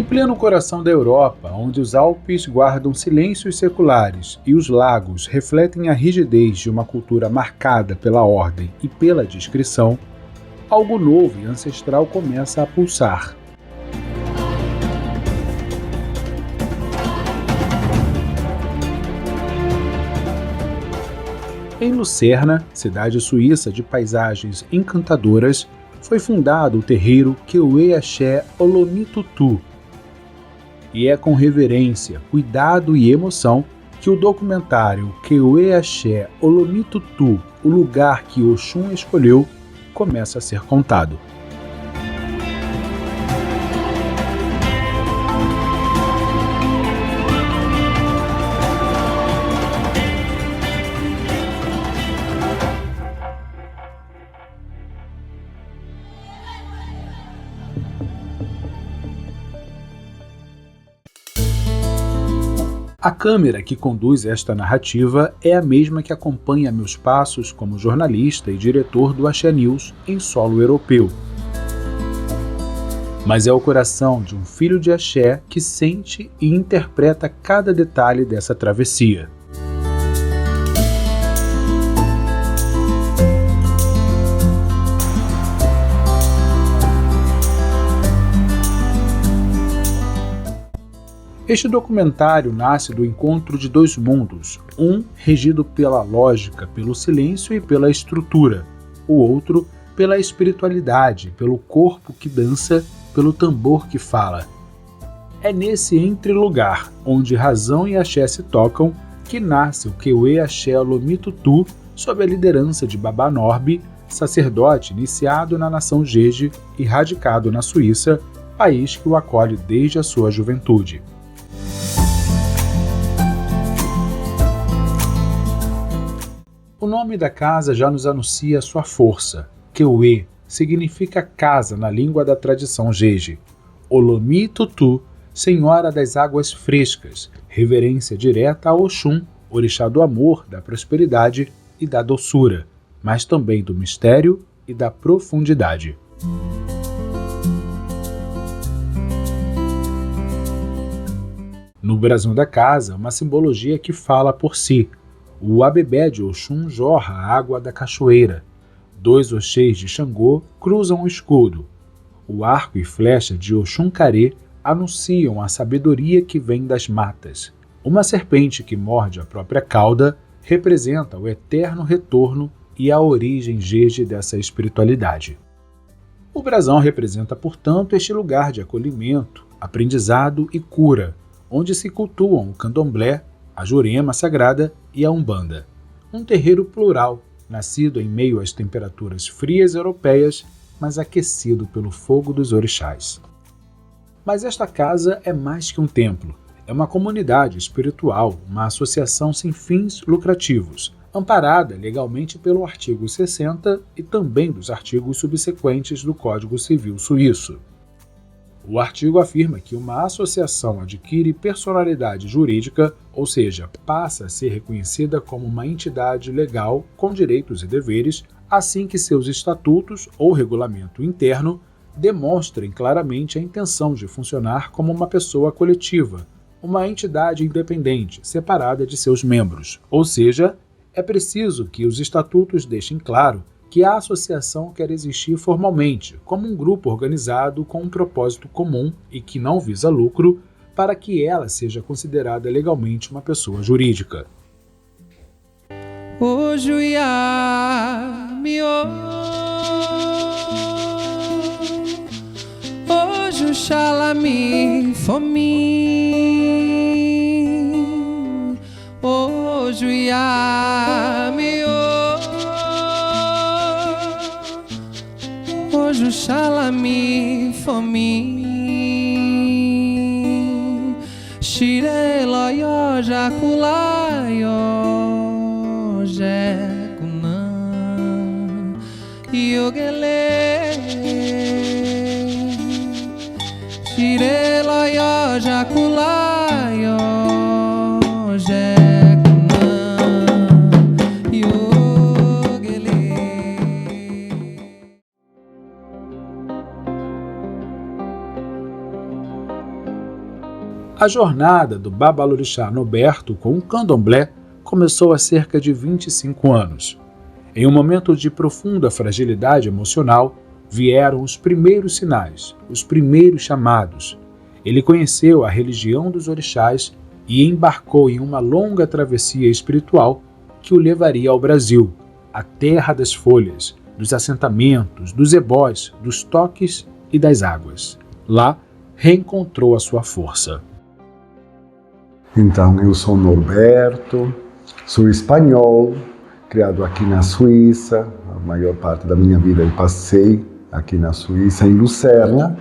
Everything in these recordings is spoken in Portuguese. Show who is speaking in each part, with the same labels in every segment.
Speaker 1: pleno coração da Europa, onde os Alpes guardam silêncios seculares e os lagos refletem a rigidez de uma cultura marcada pela ordem e pela discrição, algo novo e ancestral começa a pulsar. Em Lucerna, cidade suíça de paisagens encantadoras, foi fundado o terreiro Keuê Axé Olomitutu. E é com reverência, cuidado e emoção que o documentário Keuê Axé Olomitutu, o lugar que Oxum escolheu, começa a ser contado. A câmera que conduz esta narrativa é a mesma que acompanha meus passos como jornalista e diretor do Axé News em solo europeu. Mas é o coração de um filho de axé que sente e interpreta cada detalhe dessa travessia. Este documentário nasce do encontro de dois mundos, um regido pela lógica, pelo silêncio e pela estrutura, o outro pela espiritualidade, pelo corpo que dança, pelo tambor que fala. É nesse entrelugar, onde razão e axé se tocam, que nasce o Keuê Axé Olomitutu, sob a liderança de Baba Norby, sacerdote iniciado na nação Jeje e radicado na Suíça, país que o acolhe desde a sua juventude. O nome da casa já nos anuncia sua força. Keuê significa casa na língua da tradição Jeje. Olomitutu, senhora das águas frescas, reverência direta a Oxum, orixá do amor, da prosperidade e da doçura, mas também do mistério e da profundidade. No brasão da casa, uma simbologia que fala por si. O abebé de Oxum jorra a água da cachoeira. Dois oxês de Xangô cruzam o escudo. O arco e flecha de Oxum Carê anunciam a sabedoria que vem das matas. Uma serpente que morde a própria cauda representa o eterno retorno e a origem Jeje dessa espiritualidade. O brasão representa, portanto, este lugar de acolhimento, aprendizado e cura, onde se cultuam o candomblé, a Jurema Sagrada e a Umbanda. Um terreiro plural, nascido em meio às temperaturas frias europeias, mas aquecido pelo fogo dos orixás. Mas esta casa é mais que um templo. É uma comunidade espiritual, uma associação sem fins lucrativos, amparada legalmente pelo artigo 60 e também dos artigos subsequentes do Código Civil Suíço. O artigo afirma que uma associação adquire personalidade jurídica, ou seja, passa a ser reconhecida como uma entidade legal com direitos e deveres, assim que seus estatutos ou regulamento interno demonstrem claramente a intenção de funcionar como uma pessoa coletiva, uma entidade independente, separada de seus membros. Ou seja, é preciso que os estatutos deixem claro que a associação quer existir formalmente, como um grupo organizado com um propósito comum e que não visa lucro, para que ela seja considerada legalmente uma pessoa jurídica.
Speaker 2: Shalami for me, Shire loyo jakulayo jekuna yogele, Shire loyo jakulayo jekuna yogele.
Speaker 1: A jornada do babalorixá Noberto com o candomblé começou há cerca de 25 anos. Em um momento de profunda fragilidade emocional, vieram os primeiros sinais, os primeiros chamados. Ele conheceu a religião dos orixás e embarcou em uma longa travessia espiritual que o levaria ao Brasil, a terra das folhas, dos assentamentos, dos ebós, dos toques e das águas. Lá, reencontrou a sua força.
Speaker 3: Então, eu sou Norberto, sou espanhol, criado aqui na Suíça. A maior parte da minha vida eu passei aqui na Suíça, em Lucerna.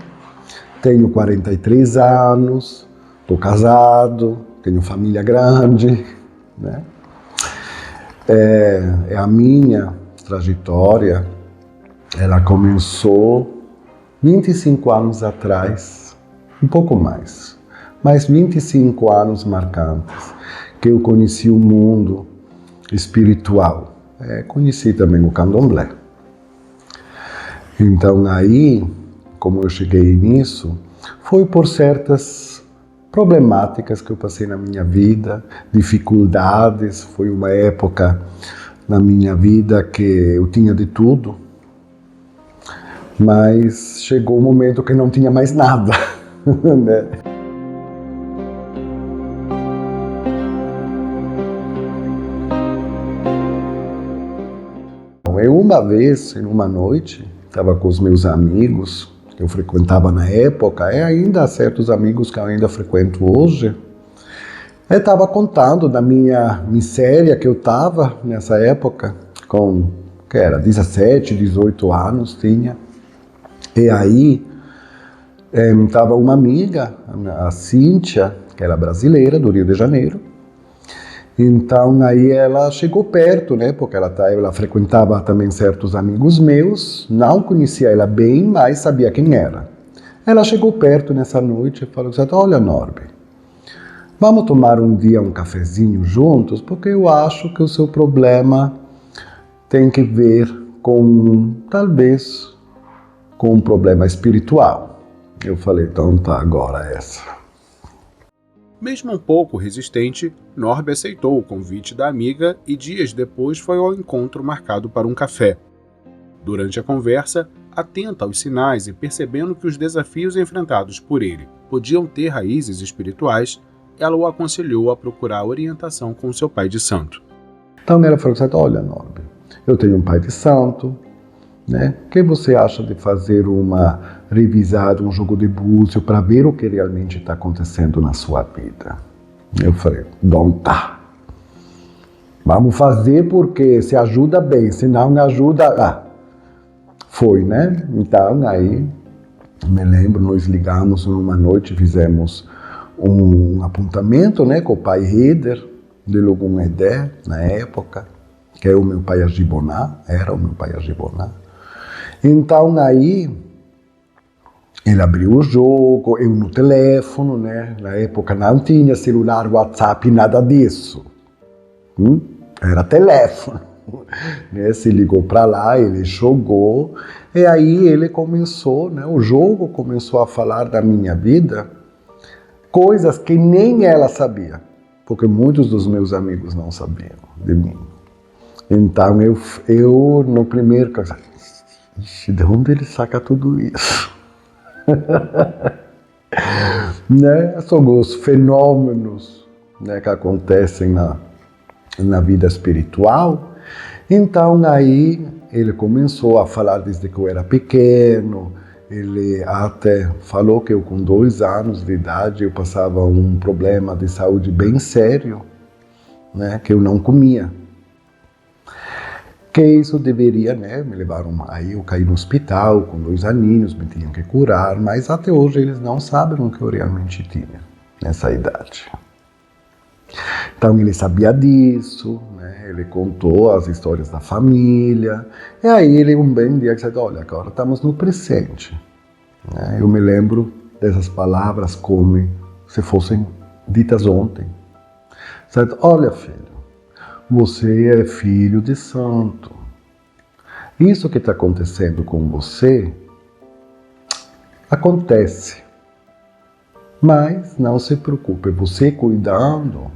Speaker 3: Tenho 43 anos, estou casado, tenho família grande, né? A minha trajetória, ela começou 25 anos atrás, um pouco mais, mas 25 anos marcantes, que eu conheci o mundo espiritual. Conheci também o candomblé. Então aí, como eu cheguei nisso, foi por certas problemáticas que eu passei na minha vida, dificuldades. Foi uma época na minha vida que eu tinha de tudo, mas chegou um momento que não tinha mais nada, né? Eu uma vez, em uma noite, estava com os meus amigos, que eu frequentava na época, ainda há certos amigos que eu ainda frequento hoje. Eu estava contando da minha miséria que eu estava nessa época, com, 17, 18 anos tinha. E aí, estava uma amiga, a Cíntia, que era brasileira, do Rio de Janeiro. Então, aí ela chegou perto, né? Porque ela frequentava também certos amigos meus, não conhecia ela bem, mas sabia quem era. Ela chegou perto nessa noite e falou assim: olha, Norbe, vamos tomar um dia um cafezinho juntos, porque eu acho que o seu problema tem que ver com, talvez, com um problema espiritual. Eu falei: então tá, agora essa.
Speaker 1: Mesmo um pouco resistente, Norbe aceitou o convite da amiga e dias depois foi ao encontro marcado para um café. Durante a conversa, atenta aos sinais e percebendo que os desafios enfrentados por ele podiam ter raízes espirituais, ela o aconselhou a procurar orientação com seu pai de santo.
Speaker 3: Então ela falou assim: olha, Norbe, eu tenho um pai de santo, né? O que você acha de fazer uma revisada, um jogo de búzio para ver o que realmente está acontecendo na sua vida? Eu falei: então tá. Vamos fazer porque se ajuda bem, se não ajuda... Foi, né? Então aí, me lembro, nós ligamos numa noite, fizemos um apontamento, né, com o pai Heder, de Logum Edé, na época, que é o meu pai Agiboná, era o meu pai Agiboná. Então aí, ele abriu o jogo, eu no telefone, né? Na época não tinha celular, WhatsApp, nada disso. Era telefone. Né? Se ligou para lá, ele jogou, e aí ele começou, né? O jogo começou a falar da minha vida, coisas que nem ela sabia, porque muitos dos meus amigos não sabiam de mim. Então eu no primeiro caso, de onde ele saca tudo isso? Né? São os fenômenos, né, que acontecem na vida espiritual. Então aí ele começou a falar desde que eu era pequeno. Ele até falou que eu, com 2 anos de idade, eu passava um problema de saúde bem sério, né, que eu não comia. Que isso deveria, né, me levaram, aí eu caí no hospital com 2 aninhos, me tinham que curar, mas até hoje eles não sabem o que eu realmente tinha nessa idade. Então ele sabia disso, né, ele contou as histórias da família, e aí ele um bem dia disse: olha, agora estamos no presente. Né, eu me lembro dessas palavras como se fossem ditas ontem. Certo? Olha, filho, você é filho de santo. Isso que está acontecendo com você acontece. Mas não se preocupe, você cuidando,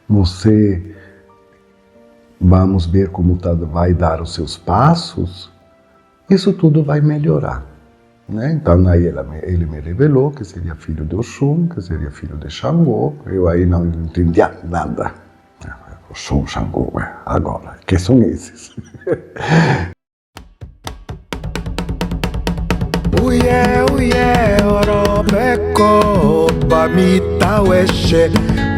Speaker 3: você, vamos ver como vai dar os seus passos, isso tudo vai melhorar. Né? Então aí ele me revelou que seria filho de Oxum, que seria filho de Xangô. Eu aí não entendia nada. Oxum, Xangô, agora, que são esses?
Speaker 4: Uye uye orobeko bamita weshe.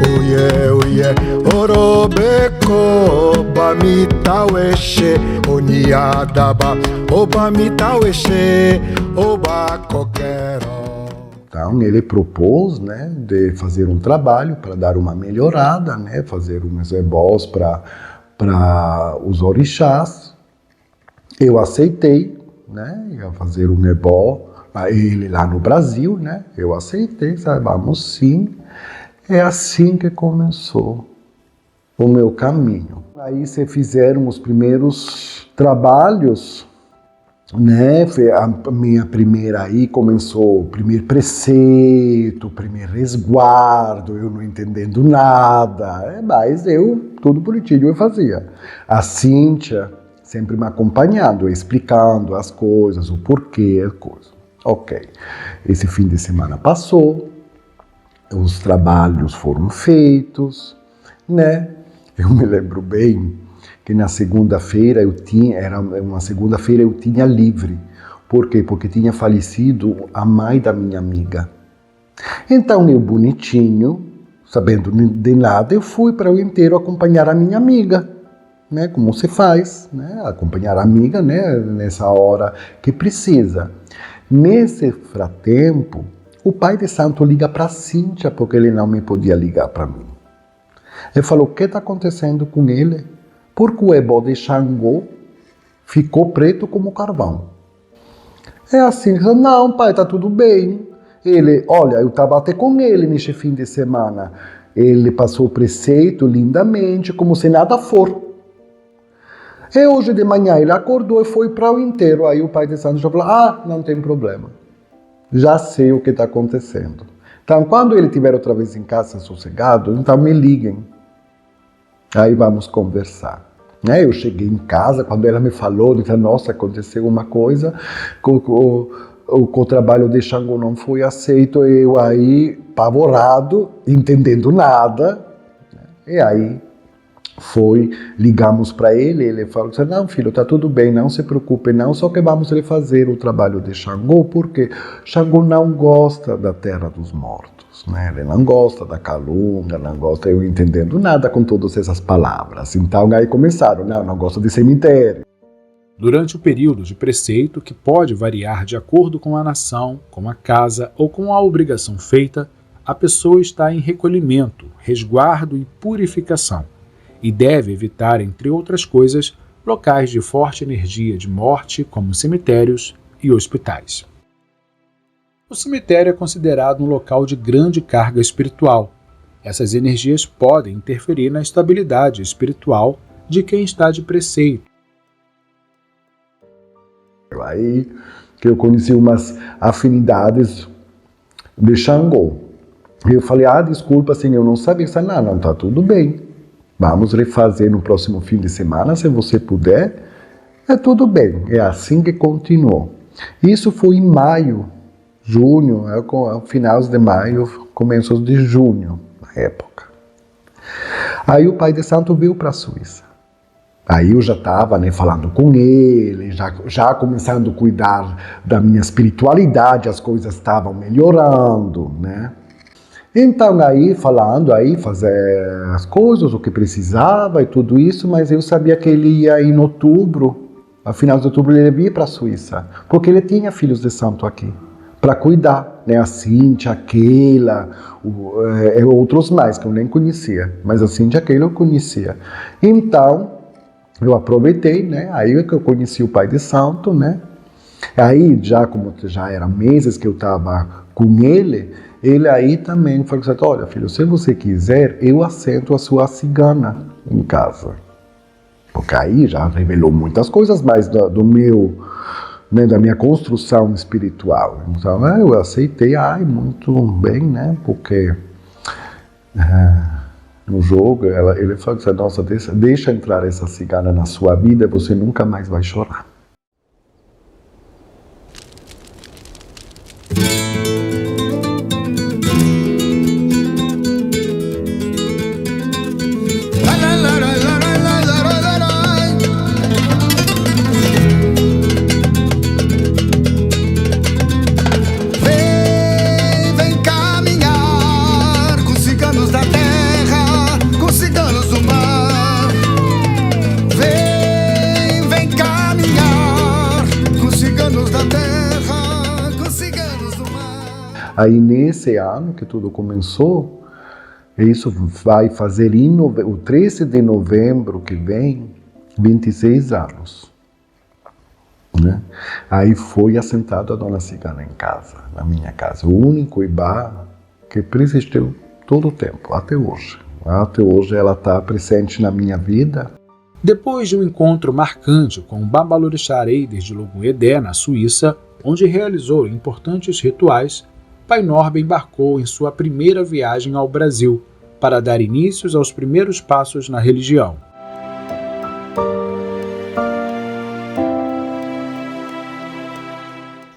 Speaker 4: Uye uye orobeko bamita weshe. Oniadaba obamita weshe oba coquero.
Speaker 3: Então ele propôs, né, de fazer um trabalho para dar uma melhorada, né, fazer uns ebós para os orixás. Eu aceitei, né, ia fazer um ebó para ele lá no Brasil, né, eu aceitei, sabe, vamos sim. É assim que começou o meu caminho. Aí se fizeram os primeiros trabalhos, né? A minha primeira aí começou o primeiro preceito, o primeiro resguardo, eu não entendendo nada, mas eu, tudo bonitinho eu fazia. A Cíntia sempre me acompanhando, explicando as coisas, o porquê, as coisas. Ok, esse fim de semana passou, os trabalhos foram feitos, né? Eu me lembro bem que na segunda-feira era uma segunda-feira eu tinha livre. Por quê? Porque tinha falecido a mãe da minha amiga. Então eu, bonitinho, sabendo de nada, eu fui para o inteiro acompanhar a minha amiga, né? Como se faz, né? Acompanhar a amiga, né? Nessa hora que precisa. Nesse tempo, o pai de santo liga para Cíntia, porque ele não me podia ligar para mim. Ele falou, o que está acontecendo com ele? Porque o ebó de Xangô ficou preto como carvão. É assim, não pai, está tudo bem. Ele, olha, eu estava até com ele neste fim de semana. Ele passou o preceito lindamente, como se nada for. E hoje de manhã ele acordou e foi para o inteiro. Aí o pai de santo já falou, não tem problema. Já sei o que está acontecendo. Então, quando ele estiver outra vez em casa sossegado, então me liguem. Aí vamos conversar. Eu cheguei em casa, quando ela me falou, disse, nossa, aconteceu uma coisa, o trabalho de Xangô não foi aceito, eu aí, apavorado, entendendo nada, e aí ligamos para ele falou, não filho, está tudo bem, não se preocupe, não, só que vamos refazer o trabalho de Xangô, porque Xangô não gosta da terra dos mortos, né? Ele não gosta da calunga, não gosta, eu entendendo nada com todas essas palavras, então aí começaram, não gosta de cemitério.
Speaker 1: Durante o período de preceito, que pode variar de acordo com a nação, com a casa ou com a obrigação feita, a pessoa está em recolhimento, resguardo e purificação, e deve evitar, entre outras coisas, locais de forte energia de morte, como cemitérios e hospitais. O cemitério é considerado um local de grande carga espiritual. Essas energias podem interferir na estabilidade espiritual de quem está de preceito.
Speaker 3: Aí que eu conheci umas afinidades de Xangô. Eu falei, desculpa, assim, eu não sabia. Não, tá tudo bem. Vamos refazer no próximo fim de semana, se você puder. É tudo bem, é assim que continuou. Isso foi em maio, junho, finais de maio, começos de junho, na época. Aí o pai de santo veio para a Suíça. Aí eu já estava, falando com ele, já começando a cuidar da minha espiritualidade, as coisas estavam melhorando, né? Então aí, falando aí, fazer as coisas, o que precisava e tudo isso, mas eu sabia que ele ia em outubro, a final de outubro ele ia para a Suíça, porque ele tinha filhos de santo aqui, para cuidar, né? A Cíntia, aquela, outros mais que eu nem conhecia, mas a Cíntia, aquela eu conhecia. Então, eu aproveitei, né? Aí que eu conheci o pai de santo, né? Aí, como já eram meses que eu estava com ele aí também falou assim, olha filho, se você quiser, eu assento a sua cigana em casa. Porque aí já revelou muitas coisas, mas do meu né, da minha construção espiritual. Então eu aceitei, muito bem, né, porque no jogo ele falou assim, nossa, deixa entrar essa cigana na sua vida, você nunca mais vai chorar. Aí nesse ano que tudo começou, isso vai fazer o 13 de novembro que vem, 26 anos. Né? Aí foi assentado a Dona Cigana em casa, na minha casa. O único Ibá que persistiu todo o tempo, até hoje. Até hoje ela está presente na minha vida.
Speaker 1: Depois de um encontro marcante com o Babalorixá Eider de Logun-Edé, na Suíça, onde realizou importantes rituais, Pai Norbe embarcou em sua primeira viagem ao Brasil para dar inícios aos primeiros passos na religião.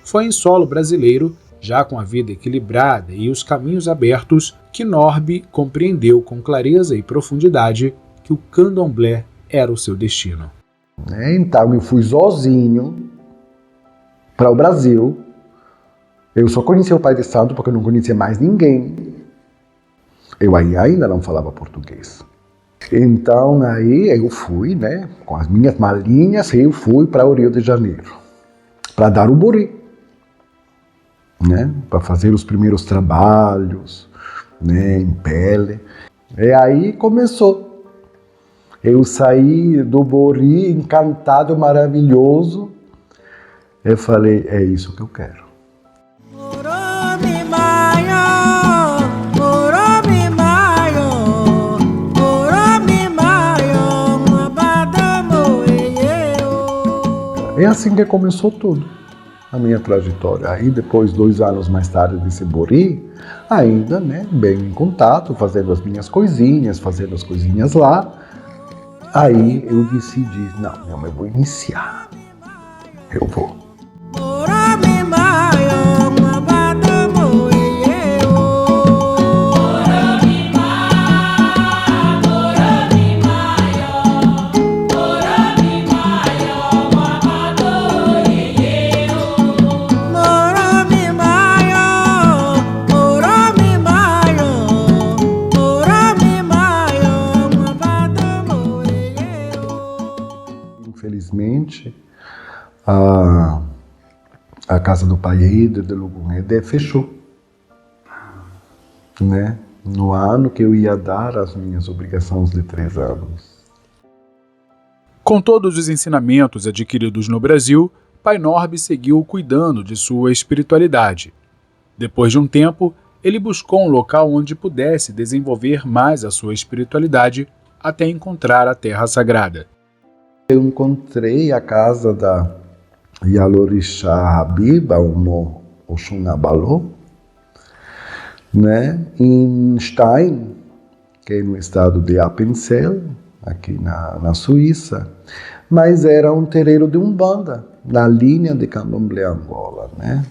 Speaker 1: Foi em solo brasileiro, já com a vida equilibrada e os caminhos abertos, que Norbe compreendeu com clareza e profundidade que o candomblé era o seu destino.
Speaker 3: Então eu fui sozinho para o Brasil. Eu só conhecia o Pai de Santo porque eu não conhecia mais ninguém. Eu ainda não falava português. Então aí eu fui, né, com as minhas malinhas, eu fui para o Rio de Janeiro para dar o bori, né, para fazer os primeiros trabalhos, né, em pele. E aí começou. Eu saí do bori encantado, maravilhoso. Eu falei, é isso que eu quero. É assim que começou tudo, a minha trajetória. Aí depois, 2 anos mais tarde desse bori, ainda, né, bem em contato, fazendo as minhas coisinhas, fazendo as coisinhas lá. Aí eu decidi, não, eu vou iniciar. Eu vou. Infelizmente, a casa do Pai Eider de Logun-Edé fechou, né? No ano que eu ia dar as minhas obrigações de 3 anos.
Speaker 1: Com todos os ensinamentos adquiridos no Brasil, Pai Norbe seguiu cuidando de sua espiritualidade. Depois de um tempo, ele buscou um local onde pudesse desenvolver mais a sua espiritualidade até encontrar a Terra Sagrada.
Speaker 3: Eu encontrei a casa da Yalorixá Habiba, o Oxum Abalô, né, em Stein, que é no estado de Appenzell, aqui na Suíça, mas era um terreiro de Umbanda, na linha de Candomblé Angola, né?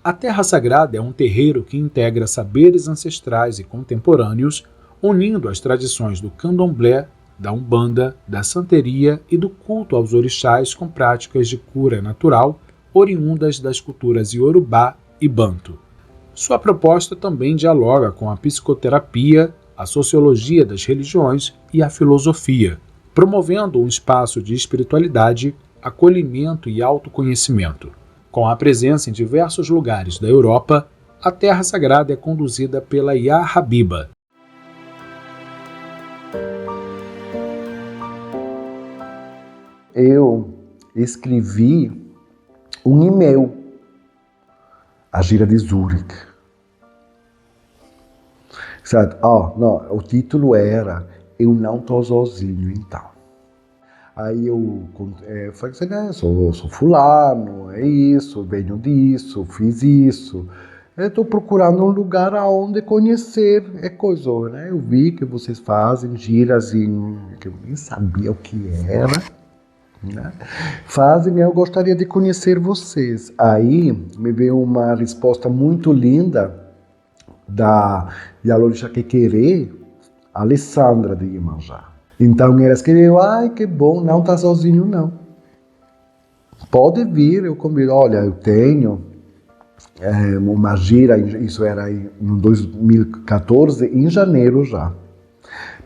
Speaker 1: A Terra Sagrada é um terreiro que integra saberes ancestrais e contemporâneos, unindo as tradições do Candomblé, da Umbanda, da Santeria e do culto aos orixás com práticas de cura natural oriundas das culturas Iorubá e Banto. Sua proposta também dialoga com a psicoterapia, a sociologia das religiões e a filosofia, promovendo um espaço de espiritualidade, acolhimento e autoconhecimento. Com a presença em diversos lugares da Europa, a Terra Sagrada é conduzida pela Ya Habiba.
Speaker 3: Eu escrevi um e-mail à gira de Zurique. Sabe? O título era Eu Não Tô Sozinho, então. Aí eu falei assim, né, sou fulano, é isso, venho disso, fiz isso. Eu estou procurando um lugar aonde conhecer coisa, né? Eu vi que vocês fazem giras que eu nem sabia o que era, né? Fazem, eu gostaria de conhecer vocês. Aí me veio uma resposta muito linda da Yalorixá Quequerê, Alessandra de Iemanjá. Então ela escreveu, ai que bom, não está sozinho não. Pode vir, eu convido, olha, eu tenho uma gira, isso era em 2014, em janeiro já.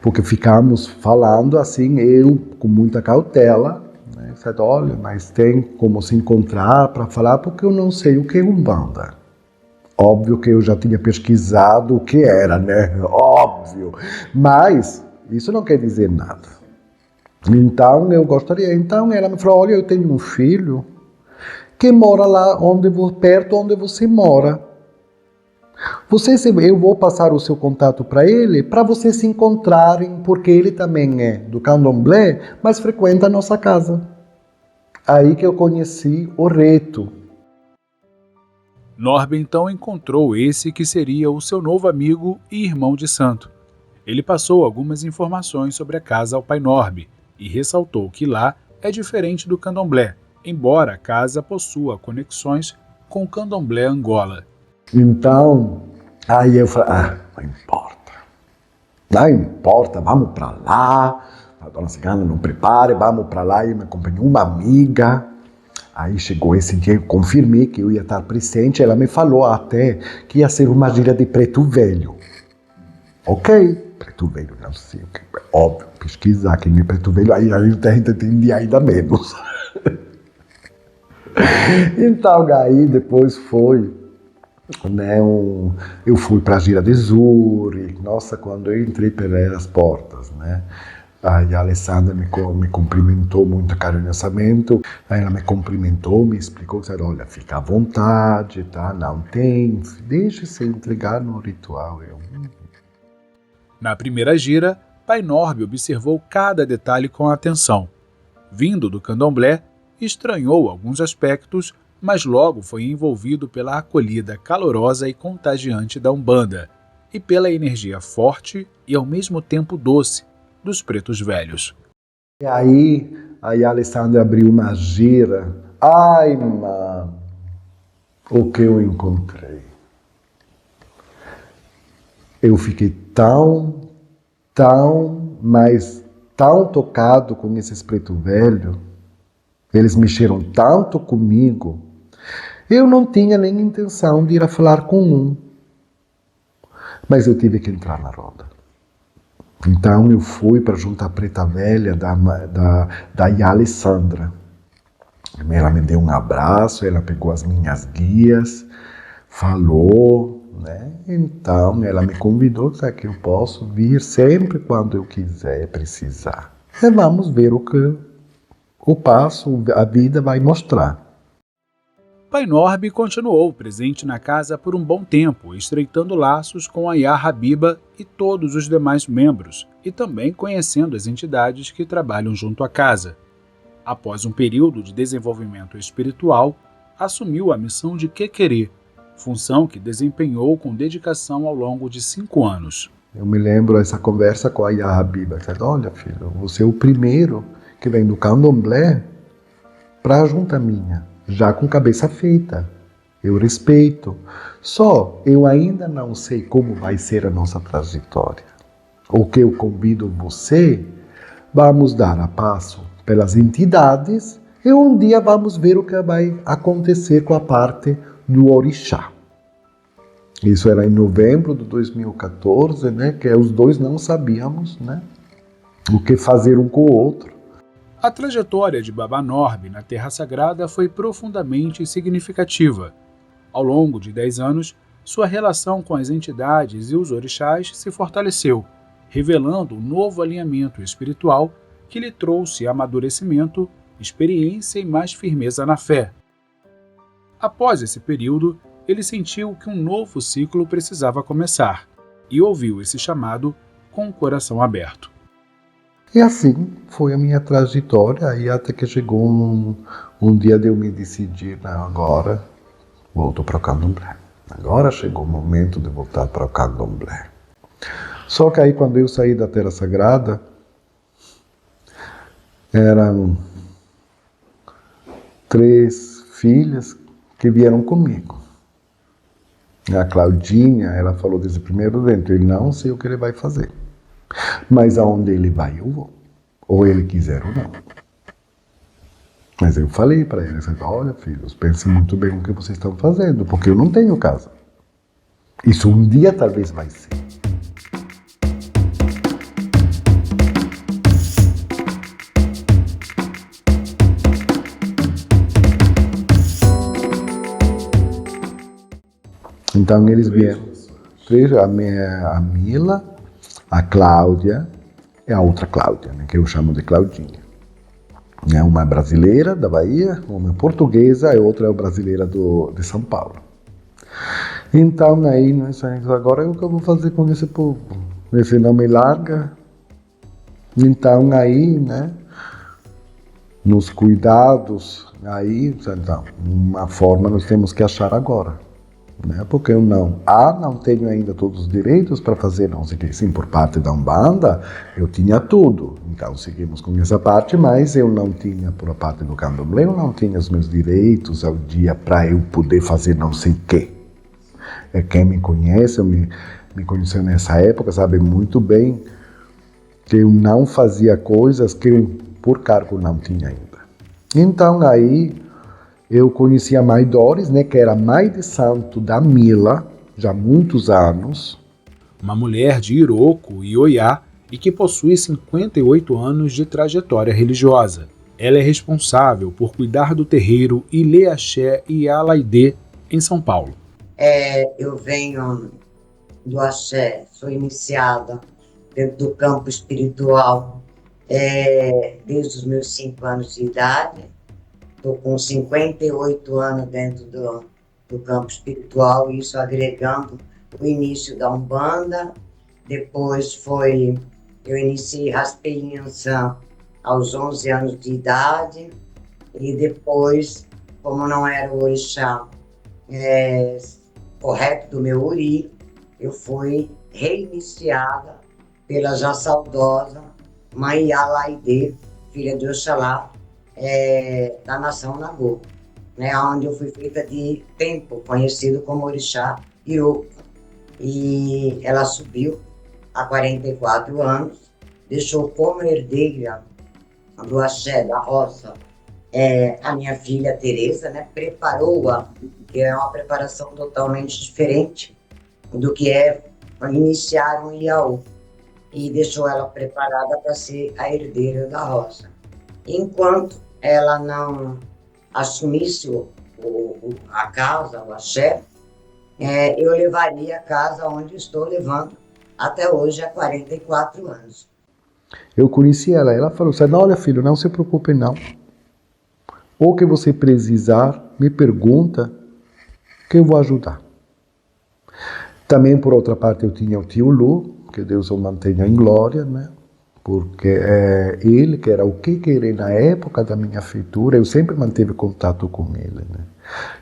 Speaker 3: Porque ficamos falando assim, eu com muita cautela, né, certo? Olha, mas tem como se encontrar para falar, porque eu não sei o que é Umbanda. Óbvio que eu já tinha pesquisado o que era, né? Óbvio. Mas isso não quer dizer nada. Então eu gostaria. Então ela me falou: olha, eu tenho um filho que mora lá perto onde você mora. Eu vou passar o seu contato para ele, para vocês se encontrarem, porque ele também é do candomblé, mas frequenta a nossa casa. Aí que eu conheci o Reto.
Speaker 1: Norby então encontrou esse que seria o seu novo amigo e irmão de santo. Ele passou algumas informações sobre a casa ao pai Norby e ressaltou que lá é diferente do candomblé, embora a casa possua conexões com o candomblé Angola.
Speaker 3: Então, aí eu falei, não importa, vamos para lá, a dona Cigana não prepare, vamos para lá, e me acompanhou uma amiga. Aí chegou esse dia, eu confirmei que eu ia estar presente, ela me falou até que ia ser uma gira de preto velho. Ok, preto velho, não sei o que, óbvio, pesquisar quem é preto velho, aí a gente entendia ainda menos. Então, aí depois foi, né, eu fui para a gira de Zuri, nossa, quando eu entrei pelas portas, né, aí a Alessandra me cumprimentou muito carinhosamente, aí ela me cumprimentou, me explicou, disse, olha, fica à vontade, tá, não tem, deixe-se entregar no ritual.
Speaker 1: Na primeira gira, pai Norby observou cada detalhe com atenção. Vindo do candomblé, estranhou alguns aspectos, mas logo foi envolvido pela acolhida calorosa e contagiante da Umbanda e pela energia forte e ao mesmo tempo doce dos pretos velhos.
Speaker 3: E aí a Alessandra abriu uma gira. Ai, mano, o que eu encontrei. Eu fiquei tão tocado com esses pretos velhos. Eles mexeram tanto comigo. Eu não tinha nem intenção de ir a falar com um. Mas eu tive que entrar na roda. Então eu fui para junto à preta velha da Alessandra. Ela me deu um abraço, ela pegou as minhas guias, falou, né? Então ela me convidou, disse que eu posso vir sempre quando eu quiser, precisar. E vamos ver o passo, a vida vai mostrar.
Speaker 1: Pai Norby continuou presente na casa por um bom tempo, estreitando laços com a Yá Habiba e todos os demais membros, e também conhecendo as entidades que trabalham junto à casa. Após um período de desenvolvimento espiritual, assumiu a missão de Quequerê, função que desempenhou com dedicação ao longo de 5 anos.
Speaker 3: Eu me lembro essa conversa com a Yá Habiba, dizendo, olha filho, você é o primeiro que vem do candomblé para a junta minha. Já com cabeça feita, eu respeito. Só eu ainda não sei como vai ser a nossa trajetória. O que eu convido você, vamos dar a passo pelas entidades e um dia vamos ver o que vai acontecer com a parte do orixá. Isso era em novembro de 2014, né? Que os dois não sabíamos, né? O que fazer um com o outro.
Speaker 1: A trajetória de Baba Norby na Terra Sagrada foi profundamente significativa. Ao longo de 10 anos, sua relação com as entidades e os orixás se fortaleceu, revelando um novo alinhamento espiritual que lhe trouxe amadurecimento, experiência e mais firmeza na fé. Após esse período, ele sentiu que um novo ciclo precisava começar e ouviu esse chamado com o coração aberto.
Speaker 3: E assim foi a minha trajetória, aí até que chegou um dia de eu me decidir, não, agora volto para o candomblé. Agora chegou o momento de voltar para o candomblé. Só que aí quando eu saí da Terra Sagrada, eram 3 filhas que vieram comigo. A Claudinha, ela falou desde o primeiro dentro, eu não sei o que ele vai fazer. Mas aonde ele vai, eu vou. Ou ele quiser ou não. Mas eu falei para ele, olha filhos, pensem muito bem no que vocês estão fazendo, porque eu não tenho casa. Isso um dia talvez vai ser. Então eles vieram. A Mila, a Cláudia e a outra Cláudia, né, que eu chamo de Claudinha. Uma é brasileira da Bahia, uma é portuguesa e outra é brasileira de São Paulo. Então aí nós saímos, agora o que eu vou fazer com esse povo? Esse não me larga. Então aí, né, nos cuidados, aí, então, uma forma nós temos que achar agora. Né? Porque eu não tenho ainda todos os direitos para fazer, não sei o que. Sim, por parte da Umbanda, eu tinha tudo. Então seguimos com essa parte, mas eu não tinha, por parte do candomblé, eu não tinha os meus direitos ao dia para eu poder fazer não sei o que. Quem me conhece, me conheceu nessa época, sabe muito bem que eu não fazia coisas que eu, por cargo, não tinha ainda. Então aí eu conheci a Mãe Doris, né, que era a mãe de santo da Mila, já há muitos anos.
Speaker 1: Uma mulher de Iroko e Oiá e que possui 58 anos de trajetória religiosa. Ela é responsável por cuidar do terreiro Ilê Axé e Alaidê, em São Paulo.
Speaker 5: Eu venho do Axé, sou iniciada dentro do campo espiritual desde os meus 5 anos de idade. Estou com 58 anos dentro do campo espiritual, isso agregando o início da Umbanda. Depois eu iniciei Raspeiança aos 11 anos de idade, e depois, como não era o orixá correto do meu uri, eu fui reiniciada pela já saudosa Mãe Alaidê, filha de Oxalá, da nação Nagô, né, onde eu fui feita de tempo, conhecido como orixá Iroko. E ela subiu há 44 anos, deixou como herdeira do axé da roça a minha filha Teresa, né, preparou-a, que é uma preparação totalmente diferente do que é iniciar um Iaô, e deixou ela preparada para ser a herdeira da roça. Enquanto ela não assumisse a casa, o axé, eu levaria a casa onde estou levando até hoje, há 44 anos.
Speaker 3: Eu conheci ela falou assim, olha filho, não se preocupe não. O que você precisar, me pergunta, que eu vou ajudar. Também, por outra parte, eu tinha o tio Lu, que Deus o mantenha em glória, né? Porque ele, que era o que querer na época da minha feitura, eu sempre mantive contato com ele, né?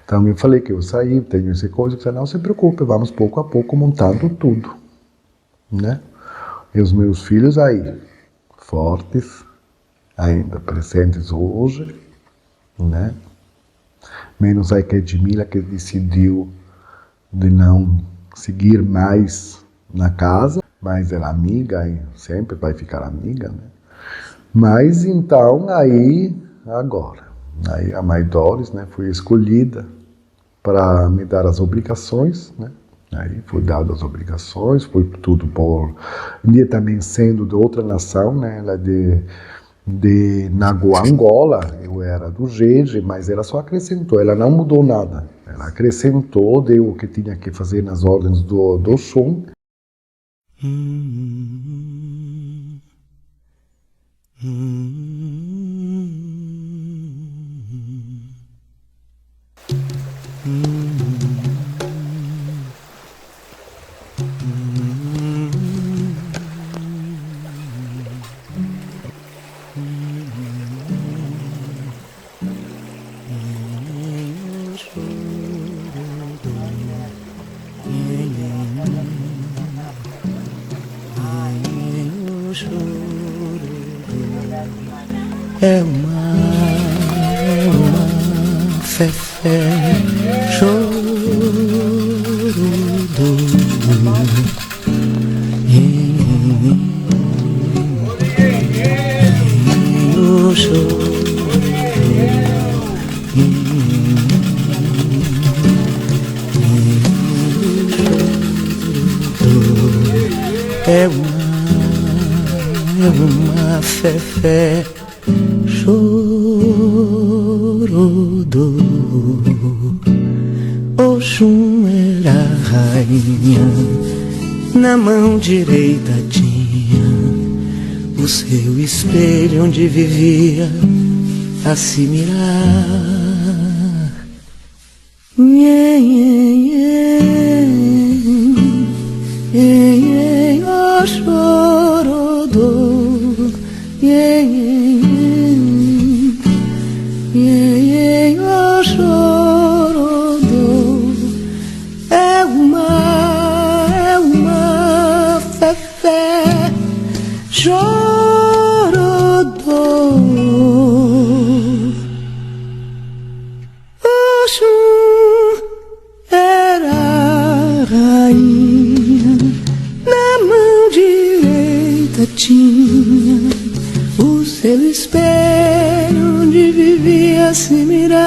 Speaker 3: Então eu falei que eu saí, tenho essa coisa, eu falei, não se preocupe, vamos pouco a pouco montando tudo, né? E os meus filhos aí, fortes, ainda presentes hoje, né? Menos a Edmila, que decidiu de não seguir mais na casa, mas ela é amiga e sempre vai ficar amiga, né? Mas então aí a Mãe Doris, né, foi escolhida para me dar as obrigações, né? Aí foi dado as obrigações, foi tudo por dia também sendo de outra nação, né? Ela de Nagô, Angola, eu era do Jeje, mas ela só acrescentou, ela não mudou nada. Ela acrescentou, deu o que tinha que fazer nas ordens do Oxum.
Speaker 6: é uma fé choro é uma fé choro do Oxum era a rainha, na mão direita tinha o seu espelho onde vivia a se mirar. O choro do o choro do é uma fé choro do Oxum era a rainha, na mão direita tinha o seu espelho onde vivia a se mirar.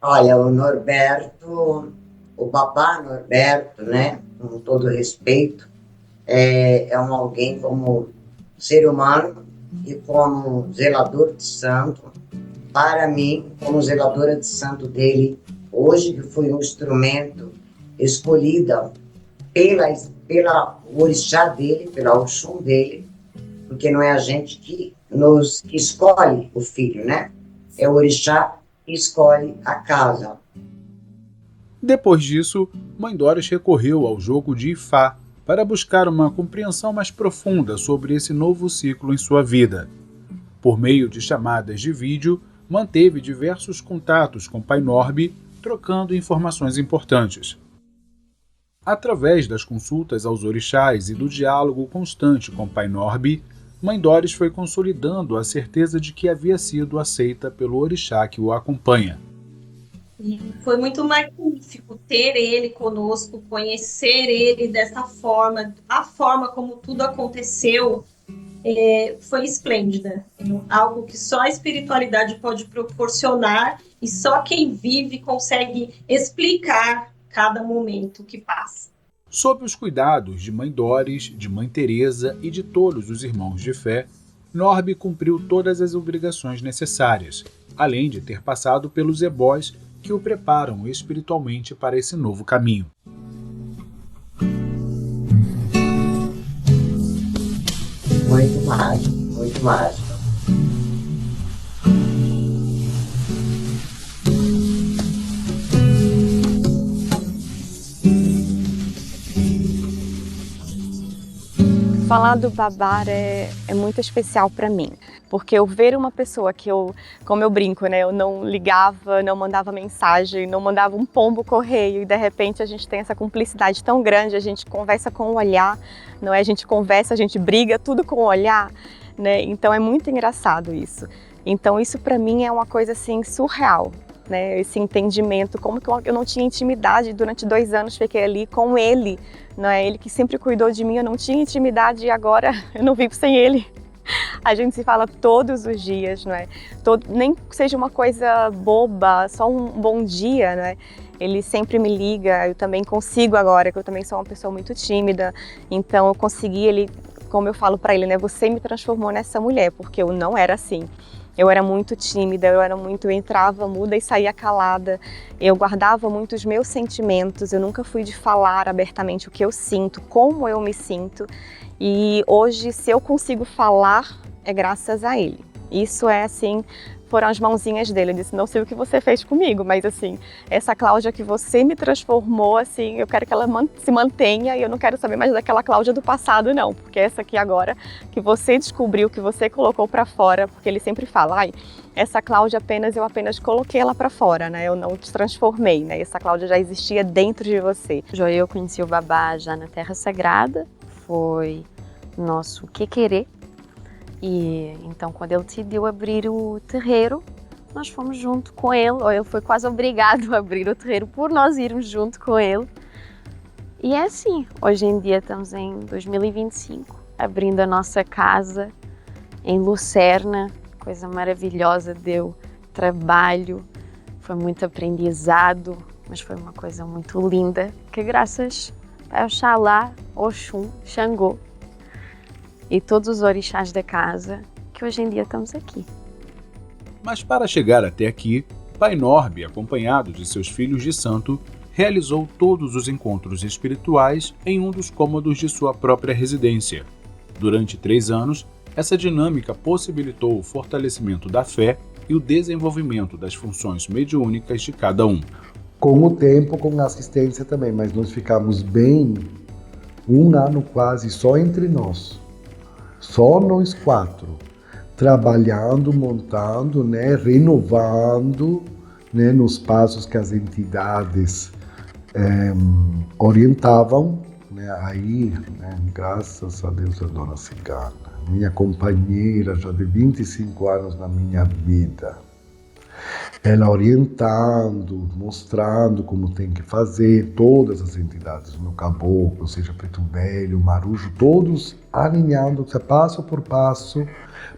Speaker 5: Olha, o Norberto, o babá Norberto, né, com todo respeito, é alguém como ser humano e como zelador de santo. Para mim, como zeladora de santo dele, hoje que fui um instrumento escolhida pela orixá dele, pela Oxum dele, porque não é a gente que escolhe o filho, né? É o orixá que escolhe a casa.
Speaker 1: Depois disso, Mãe Doris recorreu ao jogo de Ifá para buscar uma compreensão mais profunda sobre esse novo ciclo em sua vida. Por meio de chamadas de vídeo, manteve diversos contatos com Pai Norbe, trocando informações importantes. Através das consultas aos orixás e do diálogo constante com Pai Norbe, Mãe Doris foi consolidando a certeza de que havia sido aceita pelo orixá que o acompanha.
Speaker 7: E foi muito magnífico ter ele conosco, conhecer ele dessa forma, a forma como tudo aconteceu foi esplêndida. Algo que só a espiritualidade pode proporcionar e só quem vive consegue explicar cada momento que passa.
Speaker 1: Sob os cuidados de Mãe Doris, de Mãe Teresa e de todos os irmãos de fé, Norbe cumpriu todas as obrigações necessárias, além de ter passado pelos ebós que o preparam espiritualmente para esse novo caminho.
Speaker 5: Muito mágico, muito mágico.
Speaker 8: Falar do Babar é muito especial para mim, porque eu ver uma pessoa que como eu brinco, né, eu não ligava, não mandava mensagem, não mandava um pombo correio e de repente a gente tem essa cumplicidade tão grande, a gente conversa com o olhar, não é? A gente conversa, a gente briga, tudo com o olhar, né? Então é muito engraçado isso. Então isso para mim é uma coisa assim surreal, né? Esse entendimento, como que eu não tinha intimidade durante 2 anos, fiquei ali com ele, não é? Ele que sempre cuidou de mim, eu não tinha intimidade e agora eu não vivo sem ele. A gente se fala todos os dias, não é? Nem que seja uma coisa boba, só um bom dia, não é? Ele sempre me liga, eu também consigo agora, que eu também sou uma pessoa muito tímida, então eu consegui, ele, como eu falo para ele, né? Você me transformou nessa mulher, porque eu não era assim. Eu era muito tímida, eu entrava muda e saía calada, eu guardava muito os meus sentimentos, eu nunca fui de falar abertamente o que eu sinto, como eu me sinto, e hoje se eu consigo falar é graças a ele. Isso é assim, foram as mãozinhas dele. Ele disse, não sei o que você fez comigo, mas assim, essa Cláudia que você me transformou, assim, eu quero que ela se mantenha e eu não quero saber mais daquela Cláudia do passado, não. Porque essa aqui agora, que você descobriu, que você colocou pra fora, porque ele sempre fala, ai, essa Cláudia eu apenas coloquei ela pra fora, né? Eu não te transformei, né? Essa Cláudia já existia dentro de você. Eu conheci o Babá já na Terra Sagrada, foi nosso querer. E então quando ele decidiu abrir o terreiro, nós fomos junto com ele, ou ele foi quase obrigado a abrir o terreiro por nós irmos junto com ele. E é assim, hoje em dia estamos em 2025, abrindo a nossa casa em Lucerna, coisa maravilhosa, deu trabalho, foi muito aprendizado, mas foi uma coisa muito linda, que graças a Oxalá, Oxum, Xangô, e todos os orixás da casa, que hoje em dia estamos aqui.
Speaker 1: Mas para chegar até aqui, Pai Norbe, acompanhado de seus filhos de santo, realizou todos os encontros espirituais em um dos cômodos de sua própria residência. Durante 3 anos, essa dinâmica possibilitou o fortalecimento da fé e o desenvolvimento das funções mediúnicas de cada um.
Speaker 3: Com o tempo, com a assistência também, mas nós ficamos bem 1 ano quase só entre nós. Só nós 4, trabalhando, montando, né, renovando, né, nos passos que as entidades orientavam, né, aí, né, graças a Deus, a Dona Cigana, minha companheira já de 25 anos na minha vida, ela orientando, mostrando como tem que fazer, todas as entidades, meu caboclo, seja Preto Velho, Marujo, todos alinhando passo por passo,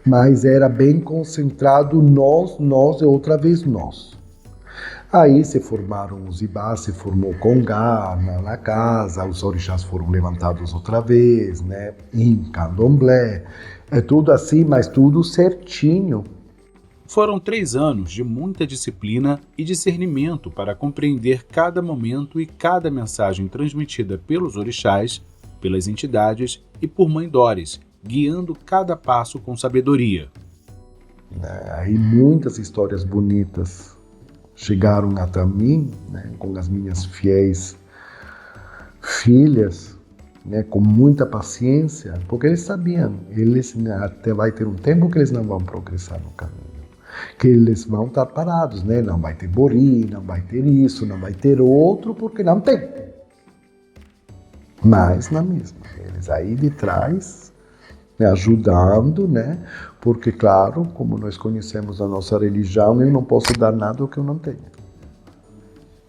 Speaker 3: mas era bem concentrado nós e outra vez nós. Aí se formaram os Ibás, se formou Congá na casa, os orixás foram levantados outra vez, né, em Candomblé, é tudo assim, mas tudo certinho.
Speaker 1: Foram 3 anos de muita disciplina e discernimento para compreender cada momento e cada mensagem transmitida pelos orixás, pelas entidades e por Mãe Dores, guiando cada passo com sabedoria.
Speaker 3: Aí muitas histórias bonitas chegaram até mim, né, com as minhas fiéis filhas, né, com muita paciência, porque eles sabiam, até vai ter um tempo que eles não vão progressar no caminho. Que eles vão estar parados, né? Não vai ter bori, não vai ter isso, não vai ter outro, porque não tem. Mas na mesma, eles aí de trás, né, ajudando, né? Porque, claro, como nós conhecemos a nossa religião, eu não posso dar nada que eu não tenho.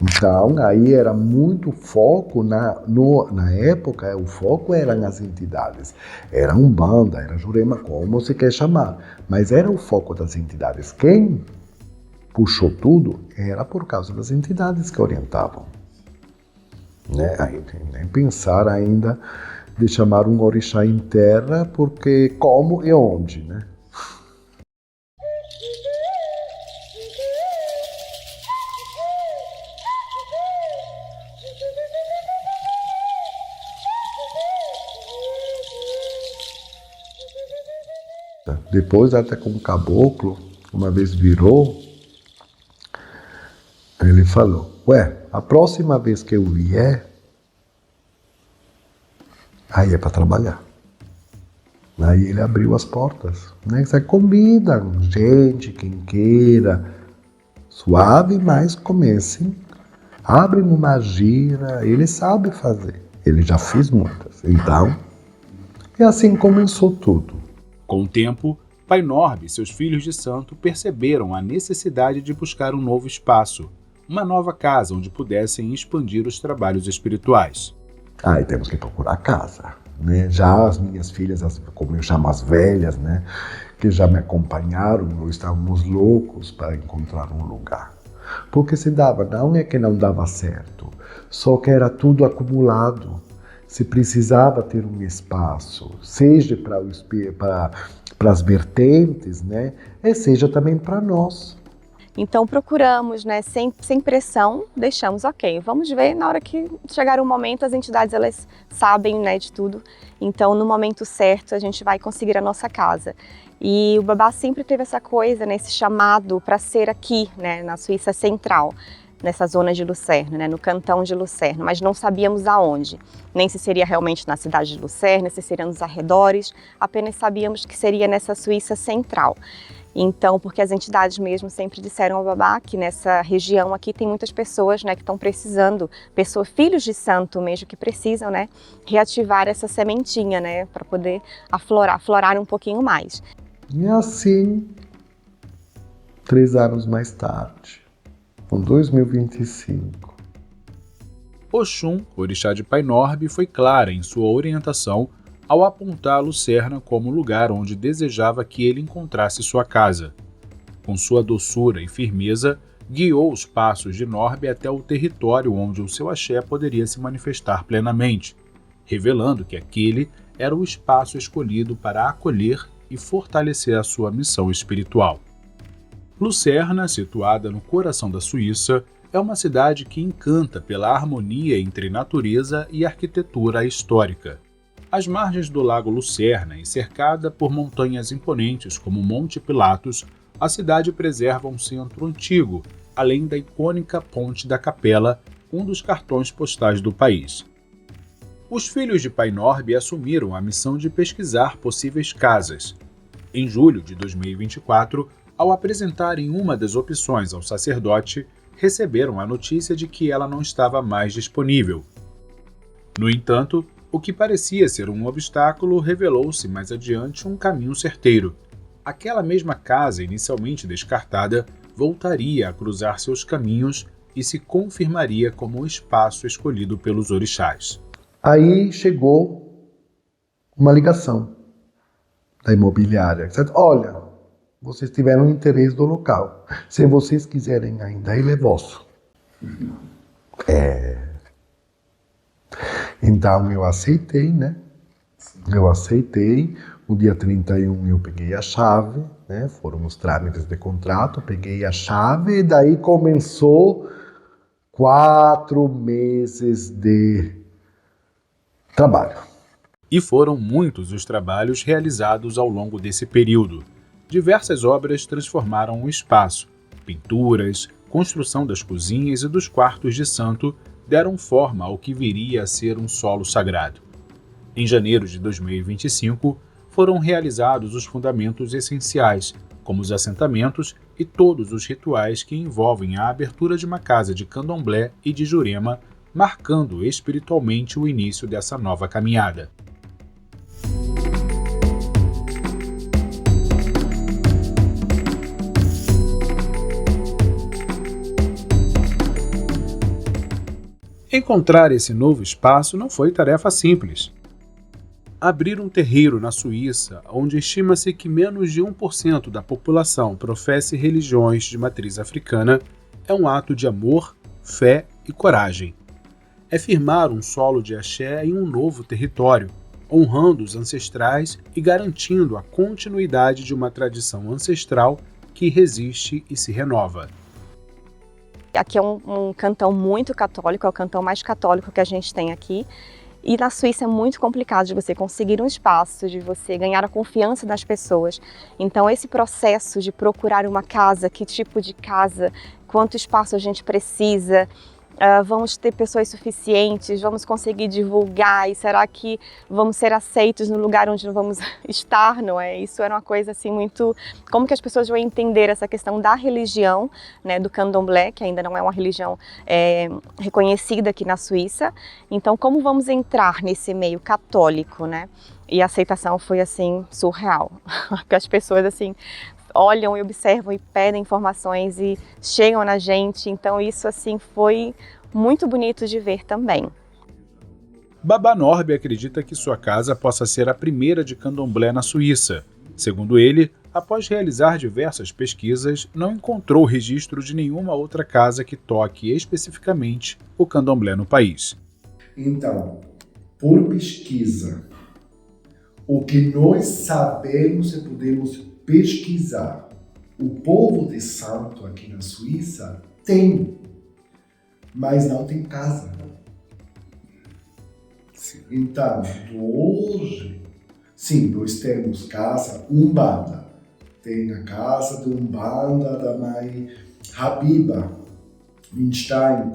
Speaker 3: Então, aí era muito foco, na época, o foco eram as entidades. Era Umbanda, era Jurema, como você quer chamar. Mas era o foco das entidades. Quem puxou tudo era por causa das entidades que orientavam. Né? Aí, nem pensar ainda de chamar um orixá em terra, porque como e onde, né? Depois, até com o caboclo, uma vez virou, ele falou, a próxima vez que eu vier, aí é para trabalhar. Aí ele abriu as portas, né? Você convida gente, quem queira, suave, mas comecem, abrem uma gira, ele sabe fazer, ele já fez muitas. Então, e assim começou tudo.
Speaker 1: Com o tempo, Pai Norbe e seus filhos de santo perceberam a necessidade de buscar um novo espaço, uma nova casa onde pudessem expandir os trabalhos espirituais.
Speaker 3: Aí temos que procurar casa, né? Já as minhas filhas, como eu chamo as velhas, né, que já me acompanharam, nós estávamos loucos para encontrar um lugar. Porque se dava, não é que não dava certo, só que era tudo acumulado. Se precisava ter um espaço, seja para as vertentes, né, e seja também para nós.
Speaker 8: Então procuramos, né, sem pressão, deixamos, ok, vamos ver, na hora que chegar o momento, as entidades elas sabem, né, de tudo, então no momento certo a gente vai conseguir a nossa casa. E o Babá sempre teve essa coisa, né, esse chamado para ser aqui, né, na Suíça Central, nessa zona de Lucerna, né, no cantão de Lucerna, mas não sabíamos aonde, nem se seria realmente na cidade de Lucerna, se seria nos arredores, apenas sabíamos que seria nessa Suíça Central. Então, porque as entidades mesmo sempre disseram ao Babá que nessa região aqui tem muitas pessoas, né, que estão precisando, filhos de santo mesmo que precisam, né, reativar essa sementinha, né, para poder aflorar um pouquinho mais.
Speaker 3: E assim, 3 anos mais tarde, em 2025.
Speaker 1: Oxum, orixá de Pai Norbe, foi clara em sua orientação ao apontar Lucerna como lugar onde desejava que ele encontrasse sua casa. Com sua doçura e firmeza, guiou os passos de Norbe até o território onde o seu axé poderia se manifestar plenamente, revelando que aquele era o espaço escolhido para acolher e fortalecer a sua missão espiritual. Lucerna, situada no coração da Suíça, é uma cidade que encanta pela harmonia entre natureza e arquitetura histórica. Às margens do lago Lucerna e cercada por montanhas imponentes como Monte Pilatos, a cidade preserva um centro antigo, além da icônica Ponte da Capela, um dos cartões postais do país. Os filhos de Pai Norbe assumiram a missão de pesquisar possíveis casas. Em julho de 2024, ao apresentarem uma das opções ao sacerdote, receberam a notícia de que ela não estava mais disponível. No entanto, o que parecia ser um obstáculo revelou-se mais adiante um caminho certeiro. Aquela mesma casa inicialmente descartada voltaria a cruzar seus caminhos e se confirmaria como o espaço escolhido pelos orixás.
Speaker 3: Aí chegou uma ligação da imobiliária. Olha, vocês tiveram interesse do local. Se vocês quiserem ainda, ele é vosso. Então eu aceitei, né? Eu aceitei. No dia 31 eu peguei a chave, né? Foram os trâmites de contrato, peguei a chave e daí começou 4 meses de trabalho.
Speaker 1: E foram muitos os trabalhos realizados ao longo desse período. Diversas obras transformaram o espaço. Pinturas, construção das cozinhas e dos quartos de santo deram forma ao que viria a ser um solo sagrado. Em janeiro de 2025, foram realizados os fundamentos essenciais, como os assentamentos e todos os rituais que envolvem a abertura de uma casa de candomblé e de jurema, marcando espiritualmente o início dessa nova caminhada. Encontrar esse novo espaço não foi tarefa simples. Abrir um terreiro na Suíça, onde estima-se que menos de 1% da população professe religiões de matriz africana, é um ato de amor, fé e coragem. É firmar um solo de axé em um novo território, honrando os ancestrais e garantindo a continuidade de uma tradição ancestral que resiste e se renova.
Speaker 8: Aqui é um cantão muito católico, é o cantão mais católico que a gente tem aqui. E na Suíça é muito complicado de você conseguir um espaço, de você ganhar a confiança das pessoas. Então esse processo de procurar uma casa, que tipo de casa, quanto espaço a gente precisa, vamos ter pessoas suficientes, vamos conseguir divulgar e será que vamos ser aceitos no lugar onde não vamos estar, não é? Isso era uma coisa assim muito... Como que as pessoas vão entender essa questão da religião, né, do candomblé, que ainda não é uma religião reconhecida aqui na Suíça. Então como vamos entrar nesse meio católico, né? E a aceitação foi assim surreal, porque as pessoas assim... olham e observam e pedem informações e chegam na gente, então isso assim foi muito bonito de ver também.
Speaker 1: Babá Norbe acredita que sua casa possa ser a primeira de candomblé na Suíça. Segundo ele, após realizar diversas pesquisas, não encontrou registro de nenhuma outra casa que toque especificamente o candomblé no país.
Speaker 3: Então, por pesquisa, o que nós sabemos e podemos pesquisar O povo de santo aqui na Suíça tem, mas não tem casa. Então, hoje, sim, nós temos casa Umbanda. Tem a casa de Umbanda da mãe Habiba Winstein,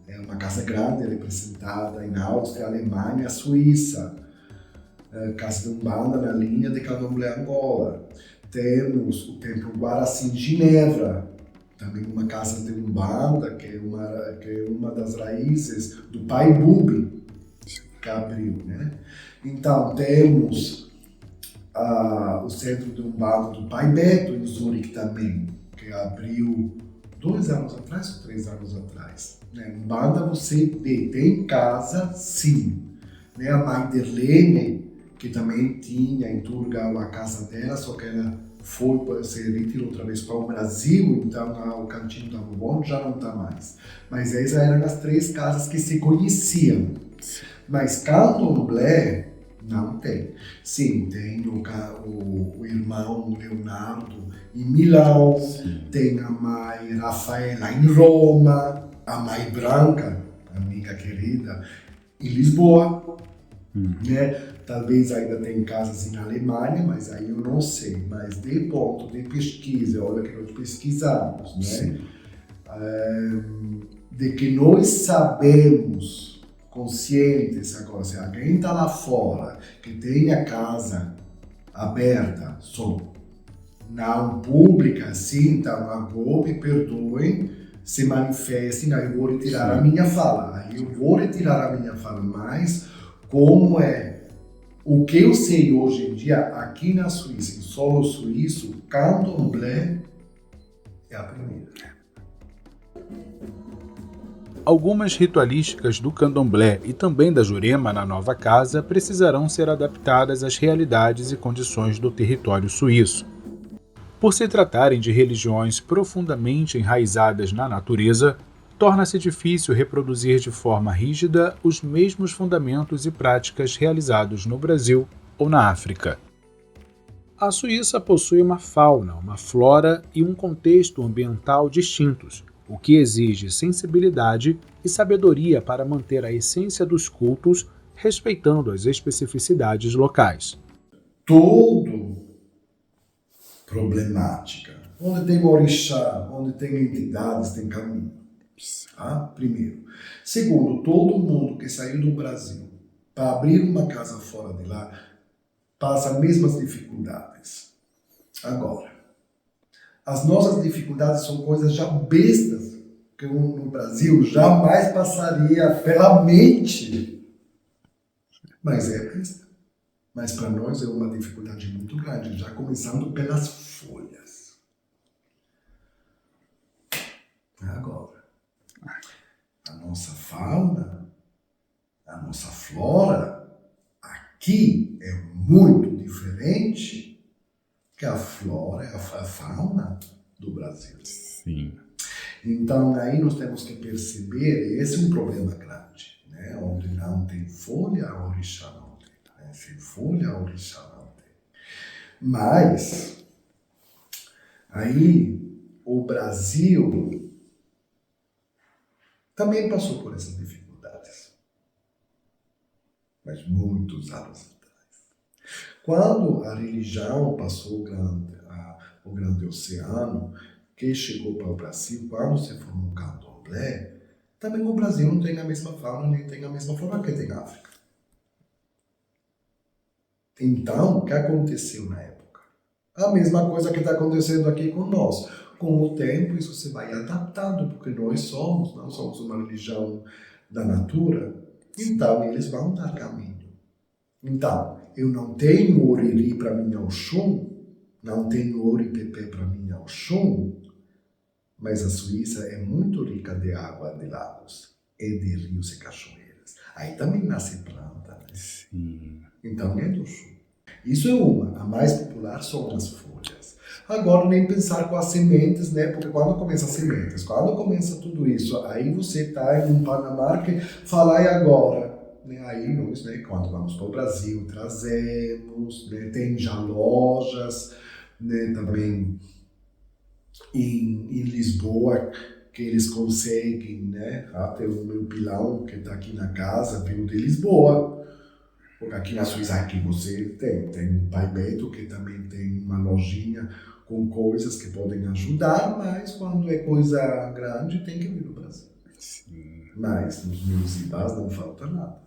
Speaker 3: é uma casa grande representada em Áustria, Alemanha, Suíça. Casa de Umbanda na linha de Candomblé Angola. Temos o Templo Guaraci em Genebra, também uma casa de Umbanda, que é uma das raízes do pai Bubi, que abriu, né? Então, temos o centro de Umbanda do pai Beto, em Zurique também, que abriu 2 anos atrás ou 3 anos atrás. Né? Umbanda você vê, tem casa, sim. Né? A mãe Derlene, que também tinha em Turgal a casa dela, só que ela se retirou outra vez para o Brasil, então o cantinho da vovó já não está mais. Mas essas eram as 3 casas que se conheciam. Mas Candomblé não tem. Sim, tem o irmão Leonardo em Milão, tem a mãe Rafaela em Roma, a mãe Branca, amiga querida, em Lisboa, né? Talvez ainda tem casas em Alemanha, mas aí eu não sei. Mas de ponto de pesquisa, olha que nós pesquisamos, né? De que nós sabemos, conscientes agora, se alguém está lá fora, que tem a casa aberta, só não pública, assim, então agora me perdoem, se manifestem, aí eu vou retirar a minha fala. Aí eu vou retirar a minha fala, mas como é o que eu sei hoje em dia aqui na Suíça, em solo suíço, Candomblé é a primeira.
Speaker 1: Algumas ritualísticas do Candomblé e também da Jurema na nova casa precisarão ser adaptadas às realidades e condições do território suíço. Por se tratarem de religiões profundamente enraizadas na natureza, torna-se difícil reproduzir de forma rígida os mesmos fundamentos e práticas realizados no Brasil ou na África. A Suíça possui uma fauna, uma flora e um contexto ambiental distintos, o que exige sensibilidade e sabedoria para manter a essência dos cultos, respeitando as especificidades locais.
Speaker 3: Tudo problemática. Onde tem orixá, onde tem entidades, tem caminho. Primeiro. Segundo, todo mundo que saiu do Brasil para abrir uma casa fora de lá passa as mesmas dificuldades. Agora, as nossas dificuldades são coisas já bestas que no Brasil jamais passaria pela mente. Mas é besta. Mas para nós é uma dificuldade muito grande, já começando pelas folhas. Agora, a nossa fauna, a nossa flora, aqui é muito diferente que a flora, a fauna do Brasil.
Speaker 1: Sim.
Speaker 3: Então, aí nós temos que perceber, esse é um problema grande, né? Onde não tem folha, a orixá não tem. Né? Sem folha, a orixá não tem. Mas, aí, o Brasil também passou por essas dificuldades, mas muitos anos atrás. Quando a religião passou o grande oceano, que chegou para o Brasil, quando se formou o Candomblé, também o Brasil não tem a mesma fauna, nem tem a mesma flora que tem a África. Então, o que aconteceu na época? A mesma coisa que está acontecendo aqui conosco. Com o tempo, isso se vai adaptando, porque nós não somos uma religião da natura, então eles vão dar caminho. Então, eu não tenho oriri para minha Oxum, não tenho oripepé para minha Oxum, mas a Suíça é muito rica de água de lagos e de rios e cachoeiras. Aí também nasce planta, né?
Speaker 1: Sim.
Speaker 3: Então é do Oxum. Isso é uma, a mais popular são as folhas. Agora, nem pensar com as sementes, né? Porque quando começa as sementes, quando começa tudo isso, aí você está em um Panamá que fala, e agora? Né? Aí nós, né, quando vamos para o Brasil, trazemos, né? Tem já lojas né, também em Lisboa, que eles conseguem, né, até o meu pilão que está aqui na casa veio de Lisboa. Porque aqui na Suíça aqui você tem um Pai Beto que também tem uma lojinha com coisas que podem ajudar, mas quando é coisa grande tem que vir do Brasil. Sim. Mas nos meus IBAs não falta nada.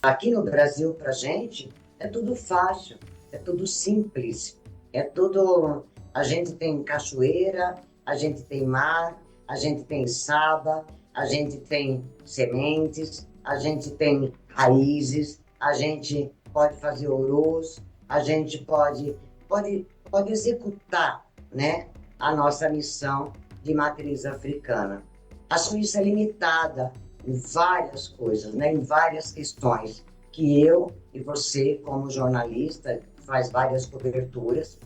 Speaker 5: Aqui no Brasil, pra gente, é tudo fácil, é tudo simples, é tudo... A gente tem cachoeira, a gente tem mar, a gente tem saba, a gente tem sementes, a gente tem raízes, a gente pode fazer orôs, a gente pode executar, né, a nossa missão de matriz africana. A Suíça é limitada em várias coisas, né, em várias questões, que eu e você, como jornalista, faz várias coberturas,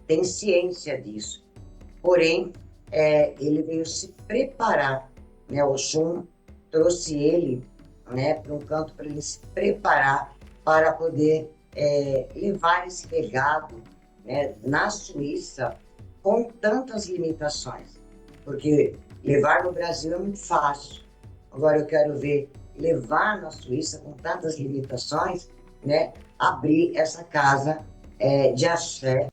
Speaker 5: tem ciência disso. Porém, ele veio se preparar, né, o Oxum trouxe ele, né, para um canto para ele se preparar para poder levar esse legado, né, na Suíça com tantas limitações. Porque levar no Brasil é muito fácil. Agora eu quero ver levar na Suíça com tantas limitações, né, abrir essa casa de axé.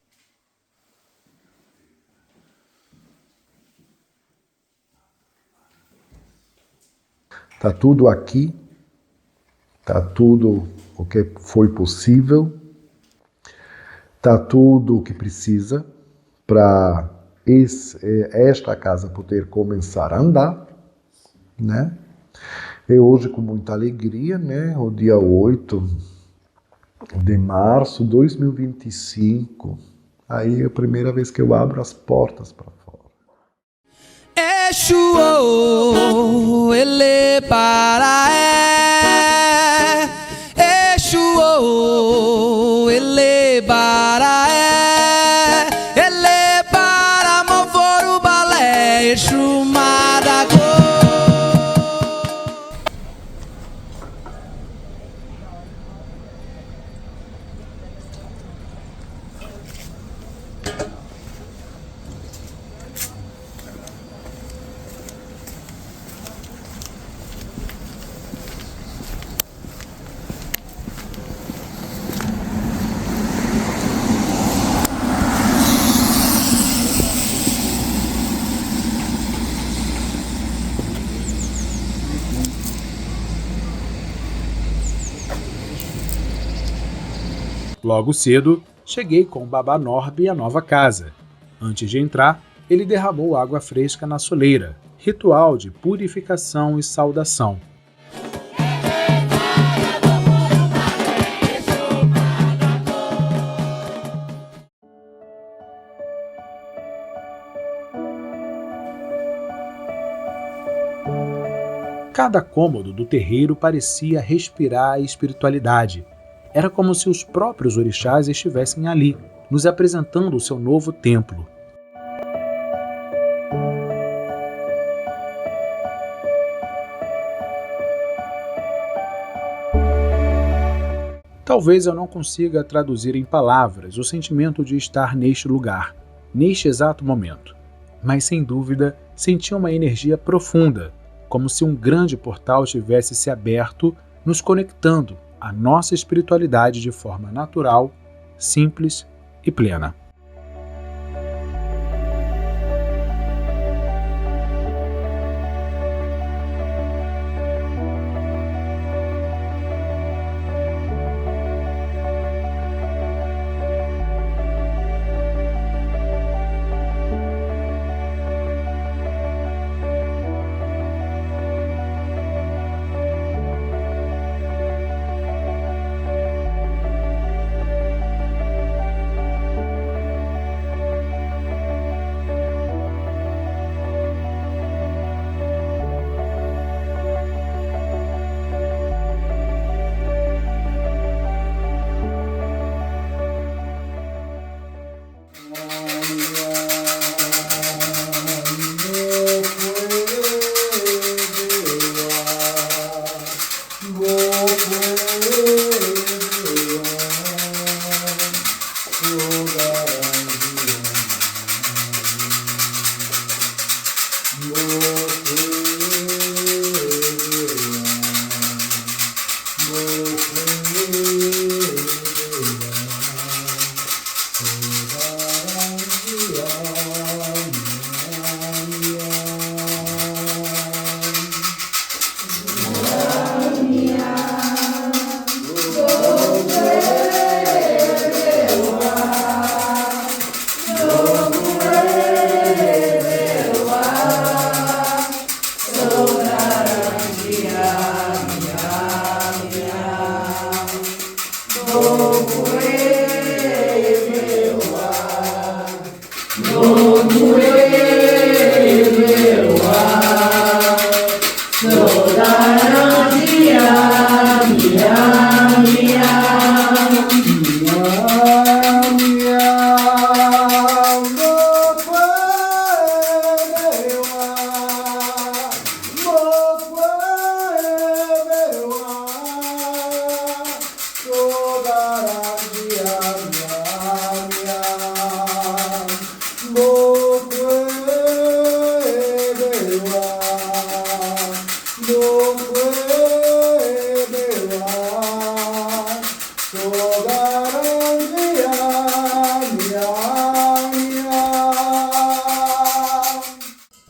Speaker 3: Está tudo aqui, está tudo o que foi possível, está tudo o que precisa para esta casa poder começar a andar, né? E hoje, com muita alegria, né, o dia 8 de março de 2025, aí é a primeira vez que eu abro as portas para fora.
Speaker 2: Exu, oh, ele para Exu, oh, ele para ele para mover o balé Exu Madagô.
Speaker 1: Logo cedo, cheguei com o Babá Norby à nova casa. Antes de entrar, ele derramou água fresca na soleira, ritual de purificação e saudação. Cada cômodo do terreiro parecia respirar a espiritualidade. Era como se os próprios orixás estivessem ali, nos apresentando o seu novo templo. Talvez eu não consiga traduzir em palavras o sentimento de estar neste lugar, neste exato momento. Mas, sem dúvida, senti uma energia profunda, como se um grande portal tivesse se aberto, nos conectando à nossa espiritualidade de forma natural, simples e plena.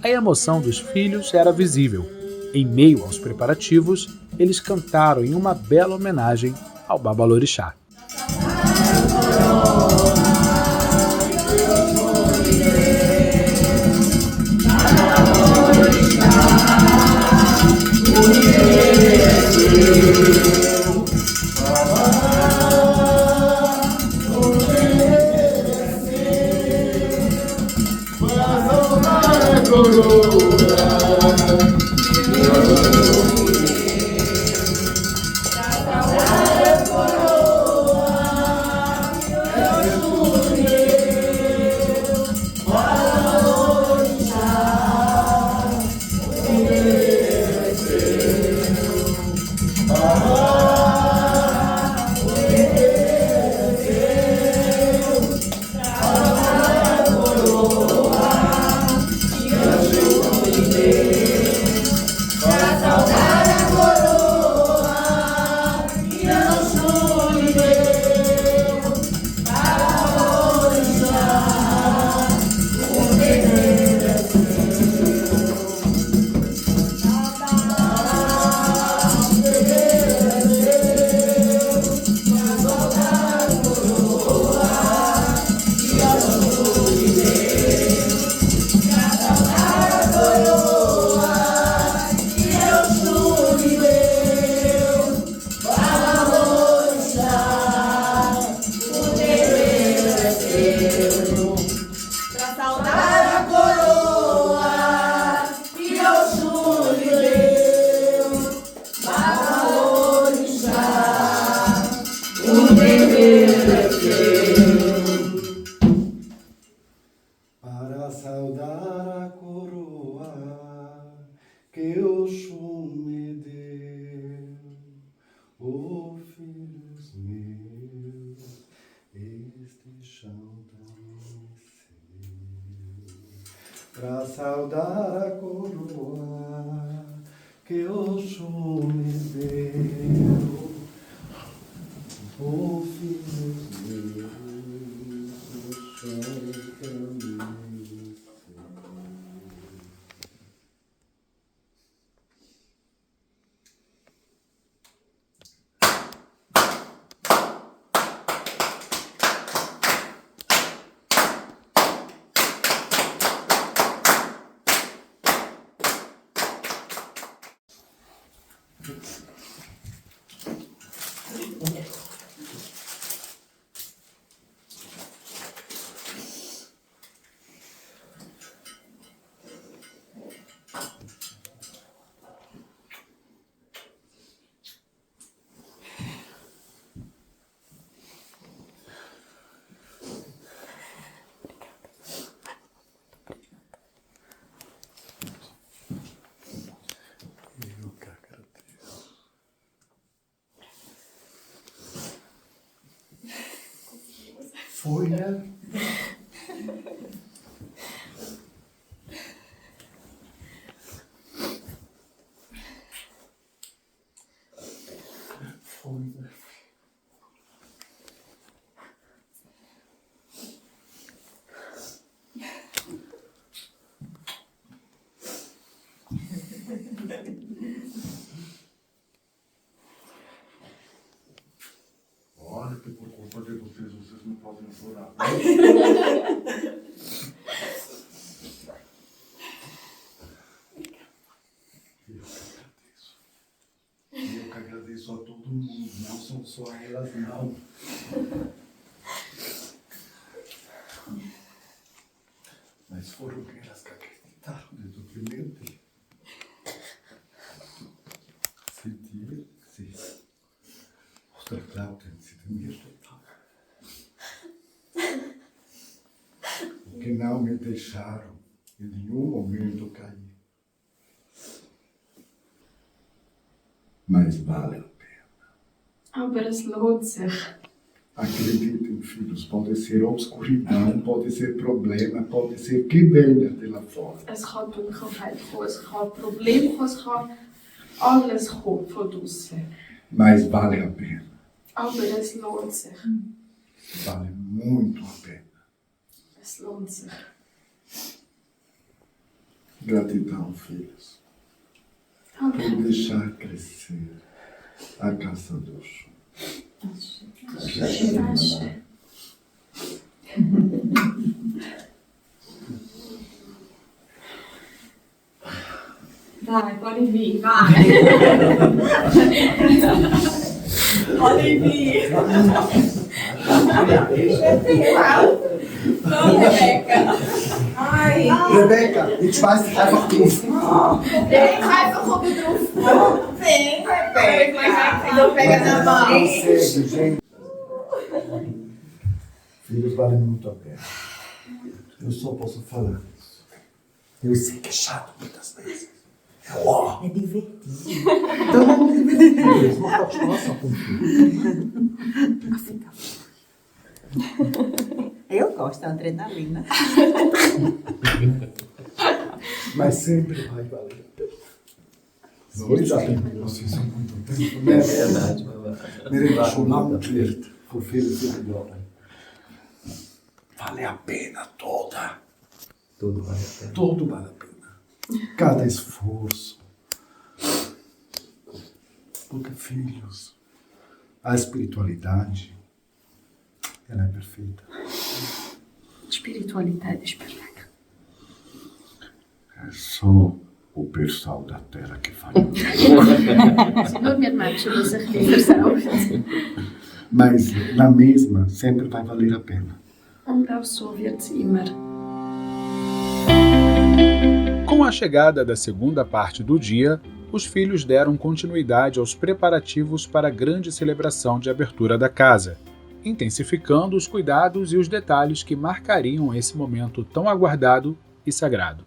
Speaker 1: A emoção dos filhos era visível. Em meio aos preparativos, eles cantaram em uma bela homenagem ao Babalorixá.
Speaker 4: Para saudar a coroa que Oxum me deu, oh filhos meus, este chão também seu. Para saudar a coroa que Oxum me deu, oh filhos meus, o chão também seu. Foi, né? Foi, né? Olha que por culpa de vocês não podem chorar. Eu que agradeço a todo mundo. são só elas, não. Mas foram elas que acreditaram desde o primeiro dia. Sentir que se tratem se de me respeitar. Porque não me deixaram em nenhum momento cair. Mas vale a pena.
Speaker 9: Aber es lohnt sich.
Speaker 4: Acreditem, filhos, pode ser obscuridão, pode ser problema, pode ser que venha de lá fora.
Speaker 9: Es kann Dunkelheit kommen, es kann Probleme kommen, es kann alles kommen von draussen.
Speaker 4: Mas vale a pena.
Speaker 9: Aber es lohnt sich.
Speaker 4: Vale muito a pena.
Speaker 9: Es lohnt sich.
Speaker 4: Gratidão, filhos, por deixar crescer a casa do Oxum.
Speaker 9: Vai, pode vir, vai. Pode vir. Não, Rebeca. Ai.
Speaker 4: Rebeca, ich weiß dich einfach drauf.
Speaker 9: Vem, einfach oben drauf. Vem, Rebeca. Não pega na mão.
Speaker 4: Filhos, vale muito a pena. Eu só posso falar isso. Eu sei que é chato muitas vezes.
Speaker 10: É divertido.
Speaker 4: Então vamos divertir. Vamos continuar só com
Speaker 10: Eu gosto da adrenalina.
Speaker 4: Mas sempre vai valer a pena. Nós já temos vocês há muito tempo, né? É verdade, Miranda Schumann wird por filhos e melhor. Vale a pena toda.
Speaker 11: Tudo vale a pena.
Speaker 4: Tudo vale a pena. Cada esforço. Porque, filhos, a espiritualidade, ela é perfeita.
Speaker 9: Espiritualidade ist perfekt.
Speaker 4: É só o pessoal da Terra que falha.
Speaker 9: Nur wir Menschen, die sich nicht versaufen.
Speaker 4: Mas, na mesma, sempre vai valer a pena.
Speaker 9: Und auch so wird es immer.
Speaker 1: Com a chegada da segunda parte do dia, os filhos deram continuidade aos preparativos para a grande celebração de abertura da casa, intensificando os cuidados e os detalhes que marcariam esse momento tão aguardado e sagrado.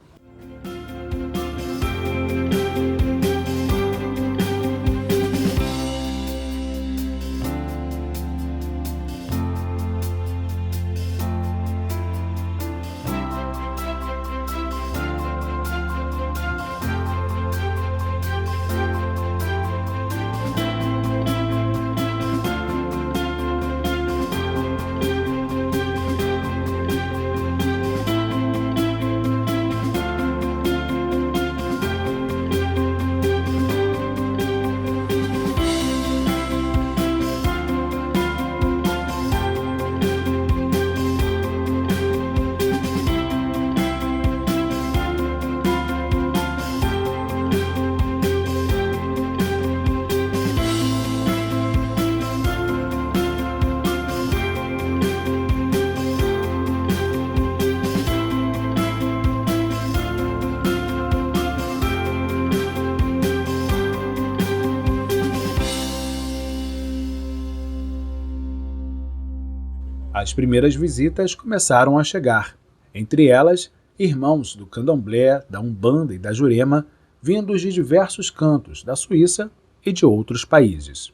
Speaker 1: As primeiras visitas começaram a chegar, entre elas, irmãos do candomblé, da umbanda e da jurema, vindos de diversos cantos da Suíça e de outros países.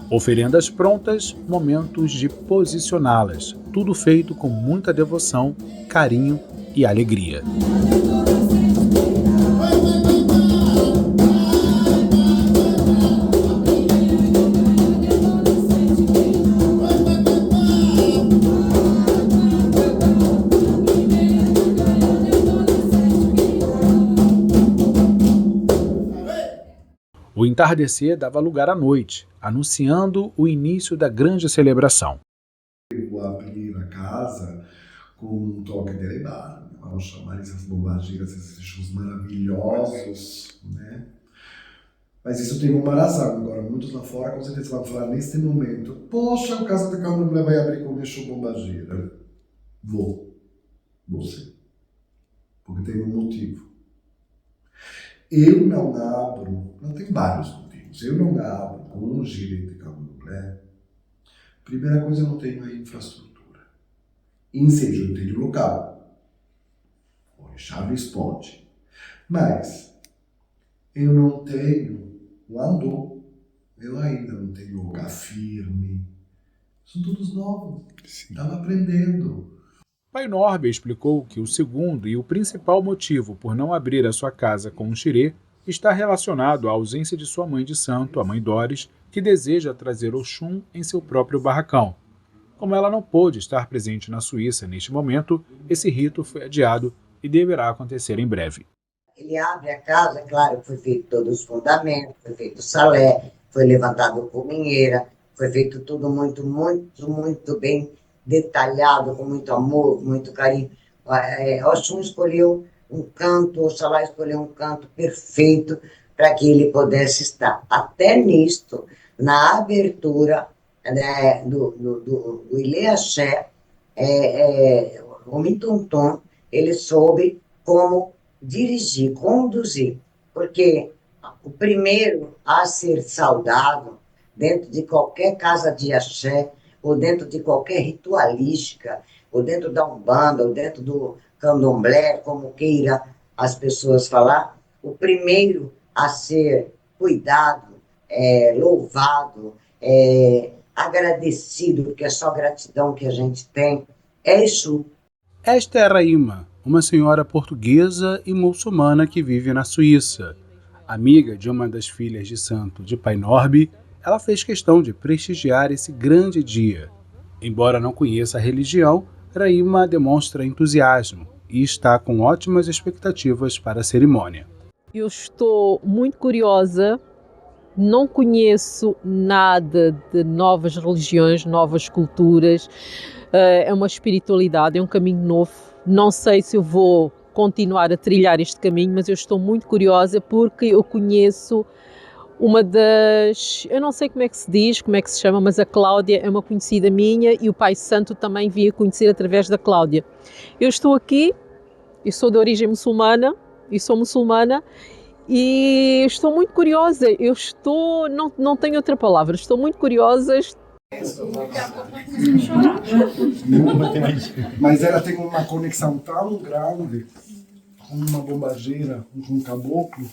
Speaker 1: Oferendas prontas, momentos de posicioná-las, tudo feito com muita devoção, carinho e alegria. O entardecer dava lugar à noite, anunciando o início da grande celebração.
Speaker 4: Eu vou abrir a casa com um toque de elevar. Vamos chamar essas bobagens, esses shows maravilhosos, né? Mas isso tem uma razão. Agora, muitos lá fora com certeza vão falar neste momento: poxa, o Casa de Candomblé vai abrir com Exu Pombagira. Vou sim. Porque tem um motivo. Eu não abro, não tem vários motivos, eu não abro com um Jiré de Candomblé. Primeira coisa, eu não tenho a infraestrutura. Ensejo, eu tenho local. O Orixá responde. Mas eu não tenho o andor. Eu ainda não tenho lugar firme. São todos novos. Estava aprendendo.
Speaker 1: Pai Norbe explicou que o segundo e o principal motivo por não abrir a sua casa com um xirê está relacionado à ausência de sua mãe de santo, a mãe Doris, que deseja trazer Oxum em seu próprio barracão. Como ela não pôde estar presente na Suíça neste momento, esse rito foi adiado e deverá acontecer em breve.
Speaker 5: Ele abre a casa, claro, foi feito todos os fundamentos, foi feito o salé, foi levantado a cominheira, foi feito tudo muito, muito, muito bem detalhado, com muito amor, com muito carinho. Oxum escolheu um canto, Oxalá escolheu um canto perfeito para que ele pudesse estar. Até nisto, na abertura do Ilê Axé, o Mintonton, ele soube como dirigir, conduzir, porque o primeiro a ser saudado dentro de qualquer casa de axé, ou dentro de qualquer ritualística, ou dentro da Umbanda, ou dentro do Candomblé, como queira as pessoas falar, o primeiro a ser cuidado, louvado, agradecido, porque é só gratidão que a gente tem, é Exu.
Speaker 12: Esta é Raima, uma senhora portuguesa e muçulmana que vive na Suíça. Amiga de uma das filhas de santo de Pai Norbe, ela fez questão de prestigiar esse grande dia. Embora não conheça a religião, Raima demonstra entusiasmo e está com ótimas expectativas para a cerimônia.
Speaker 13: Eu estou muito curiosa, não conheço nada de novas religiões, novas culturas, é uma espiritualidade, é um caminho novo. Não sei se eu vou continuar a trilhar este caminho, mas eu estou muito curiosa porque eu conheço uma das, eu não sei como é que se diz, como é que se chama, mas a Cláudia é uma conhecida minha e o Pai Santo também via conhecer através da Cláudia. Eu estou aqui, eu sou de origem muçulmana, e sou muçulmana e estou muito curiosa, não tenho outra palavra, estou muito curiosa.
Speaker 4: Mas ela tem uma conexão tão grande com uma bombageira, com um caboclo.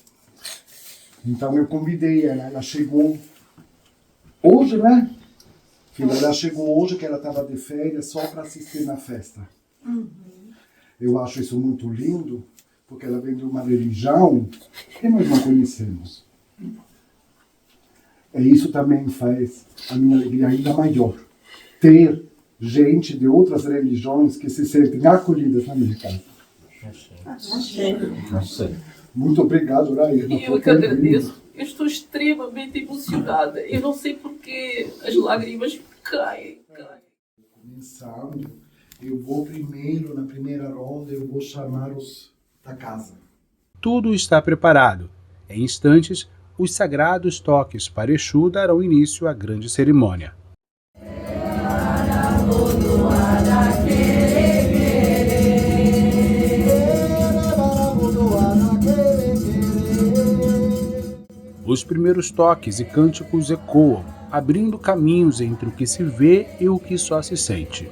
Speaker 4: Então eu convidei ela chegou hoje, né? Ela chegou hoje, que ela estava de férias, só para assistir na festa. Eu acho isso muito lindo, porque ela vem de uma religião que nós não conhecemos. E isso também faz a minha alegria ainda maior. Ter gente de outras religiões que se sentem acolhidas na minha casa. Muito obrigado, Raia.
Speaker 14: Eu que agradeço. Eu estou extremamente emocionada. Eu não sei porque as lágrimas caem.
Speaker 4: Começando, eu vou primeiro, na primeira ronda, eu vou chamar os da casa.
Speaker 12: Tudo está preparado. Em instantes, os sagrados toques para Exu darão início à grande cerimônia. Os primeiros toques e cânticos ecoam, abrindo caminhos entre o que se vê e o que só se sente.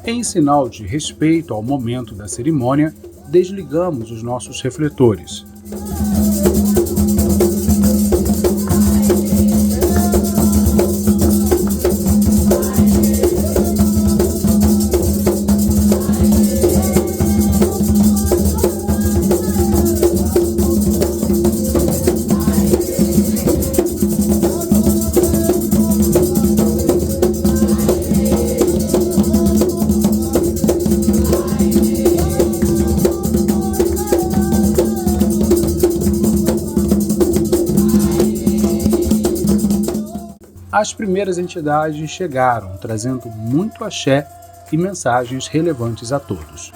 Speaker 12: Em sinal de respeito ao momento da cerimônia, desligamos os nossos refletores. As primeiras entidades chegaram, trazendo muito axé e mensagens relevantes a todos.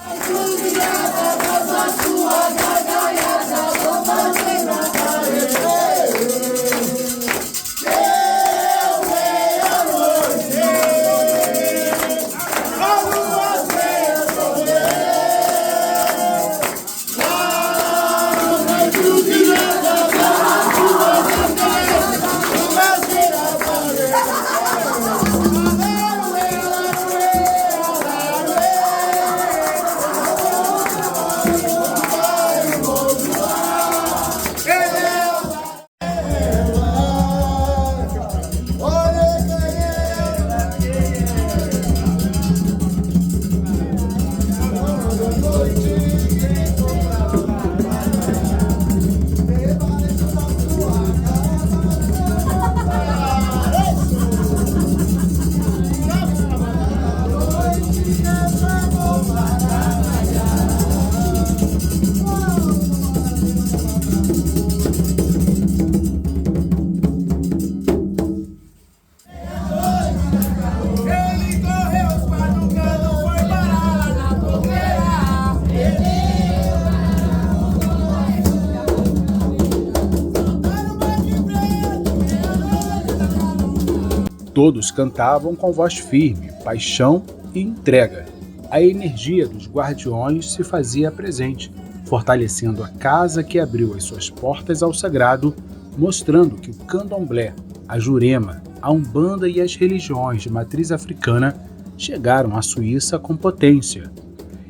Speaker 12: Todos cantavam com voz firme, paixão e entrega. A energia dos guardiões se fazia presente, fortalecendo a casa que abriu as suas portas ao sagrado, mostrando que o candomblé, a jurema, a umbanda e as religiões de matriz africana chegaram à Suíça com potência.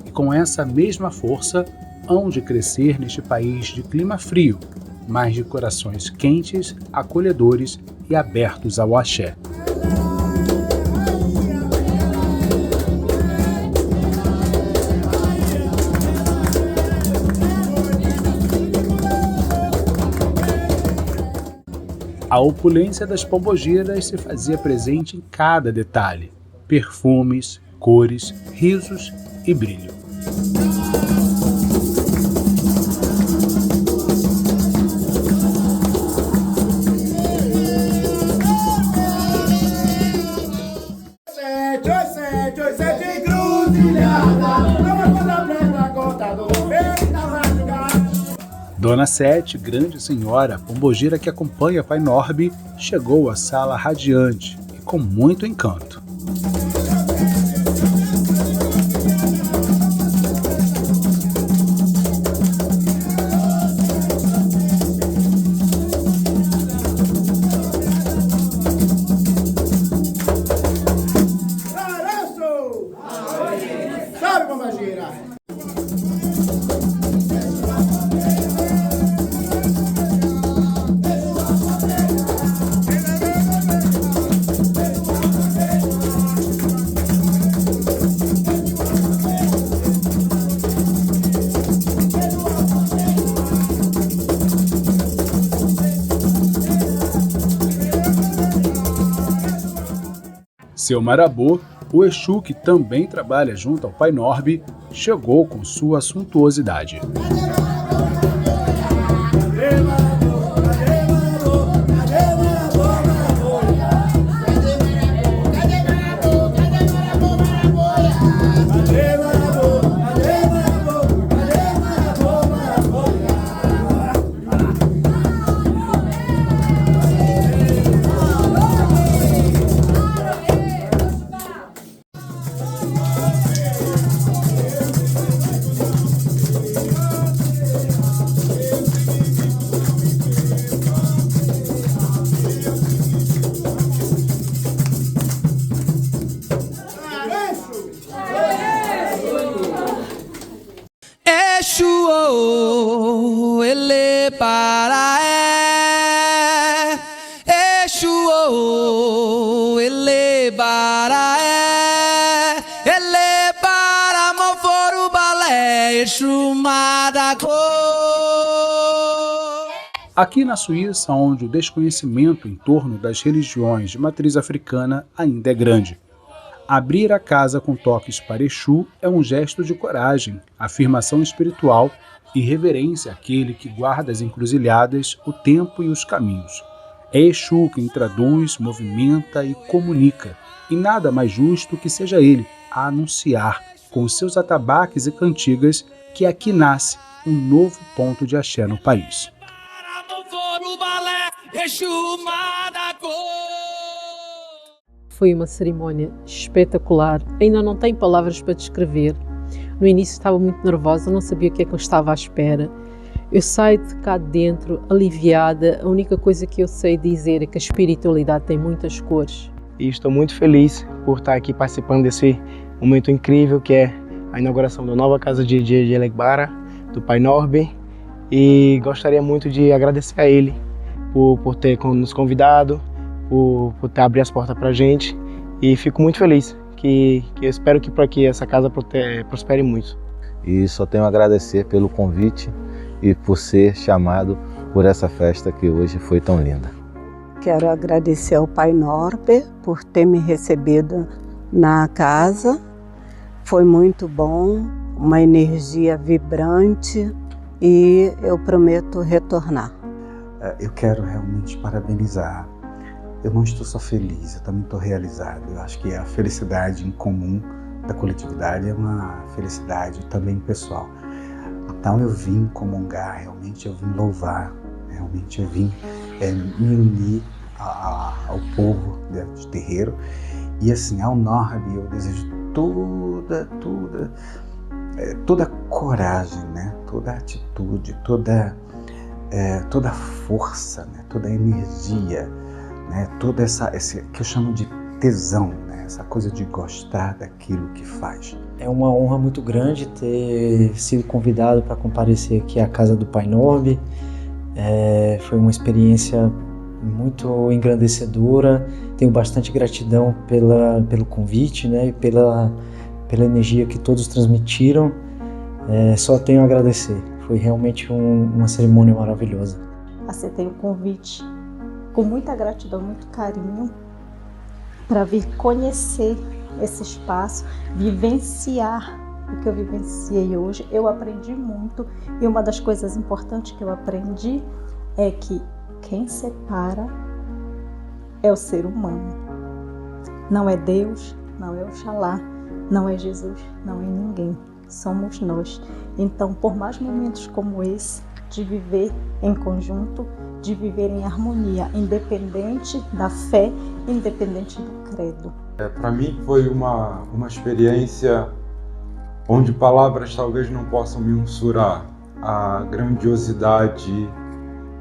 Speaker 12: E com essa mesma força, hão de crescer neste país de clima frio, mas de corações quentes, acolhedores e abertos ao axé. A opulência das pombogeiras se fazia presente em cada detalhe: perfumes, cores, risos e brilho. Dona Sete, grande senhora, pombogira que acompanha Pai Norbe, chegou à sala radiante e com muito encanto. Seu Marabô, o Exu que também trabalha junto ao Pai Norbe, chegou com sua suntuosidade.
Speaker 2: Exu, ele para Exu, ele para ele para moforo balé Exu madako.
Speaker 12: Aqui na Suíça, onde o desconhecimento em torno das religiões de matriz africana ainda é grande, abrir a casa com toques para Exu é um gesto de coragem, afirmação espiritual e reverência àquele que guarda as encruzilhadas, o tempo e os caminhos. É Exu quem traduz, movimenta e comunica, e nada mais justo que seja ele a anunciar, com os seus atabaques e cantigas, que aqui nasce um novo ponto de axé no país.
Speaker 13: Foi uma cerimônia espetacular, ainda não tenho palavras para descrever. No início estava muito nervosa, não sabia o que é que eu estava à espera. Eu saio de cá de dentro aliviada, a única coisa que eu sei dizer é que a espiritualidade tem muitas cores.
Speaker 15: E estou muito feliz por estar aqui participando desse momento incrível que é a inauguração da nova casa de Elegbara, do Pai Norbe, e gostaria muito de agradecer a ele por ter nos convidado, por ter abrido as portas para a gente, e fico muito feliz, que eu espero que para que essa casa prospere muito.
Speaker 16: E só tenho a agradecer pelo convite e por ser chamado por essa festa que hoje foi tão linda.
Speaker 17: Quero agradecer ao Pai Norbe por ter me recebido na casa. Foi muito bom, uma energia vibrante e eu prometo retornar.
Speaker 18: Eu quero realmente parabenizar. Eu não estou só feliz, eu também estou realizado. Eu acho que a felicidade em comum da coletividade é uma felicidade também pessoal. Então eu vim comungar, realmente eu vim louvar, realmente eu vim me unir ao povo de terreiro. E assim, ao Norbe eu desejo toda coragem, né? Toda atitude, toda força, né? Toda energia, né? Toda esse que eu chamo de tesão, né? Essa coisa de gostar daquilo que faz.
Speaker 19: É uma honra muito grande ter sido convidado para comparecer aqui à casa do Pai Norbe. Foi uma experiência muito engrandecedora. Tenho bastante gratidão pelo convite, né, e pela energia que todos transmitiram. Só tenho a agradecer. Foi realmente uma cerimônia maravilhosa.
Speaker 20: Aceitei o convite com muita gratidão, muito carinho, para vir conhecer esse espaço, vivenciar o que eu vivenciei hoje. Eu aprendi muito e uma das coisas importantes que eu aprendi é que quem separa é o ser humano. Não é Deus, não é Oxalá, não é Jesus, não é ninguém. Somos nós. Então, por mais momentos como esse, de viver em conjunto, de viver em harmonia, independente da fé, independente do credo.
Speaker 21: Para mim foi uma experiência onde palavras talvez não possam mensurar a grandiosidade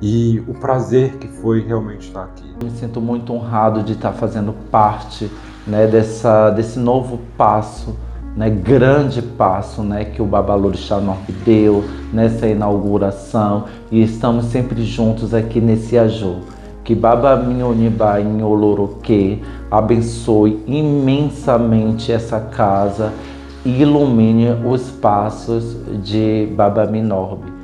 Speaker 21: e o prazer que foi realmente estar aqui.
Speaker 22: Me sinto muito honrado de estar fazendo parte, né, desse novo passo, né, grande passo, né, que o Babalorixá Norbe deu nessa inauguração, e estamos sempre juntos aqui nesse Ajô. Que Baba Minhonibá em Oloroquê abençoe imensamente essa casa e ilumine os passos de Baba Norbe.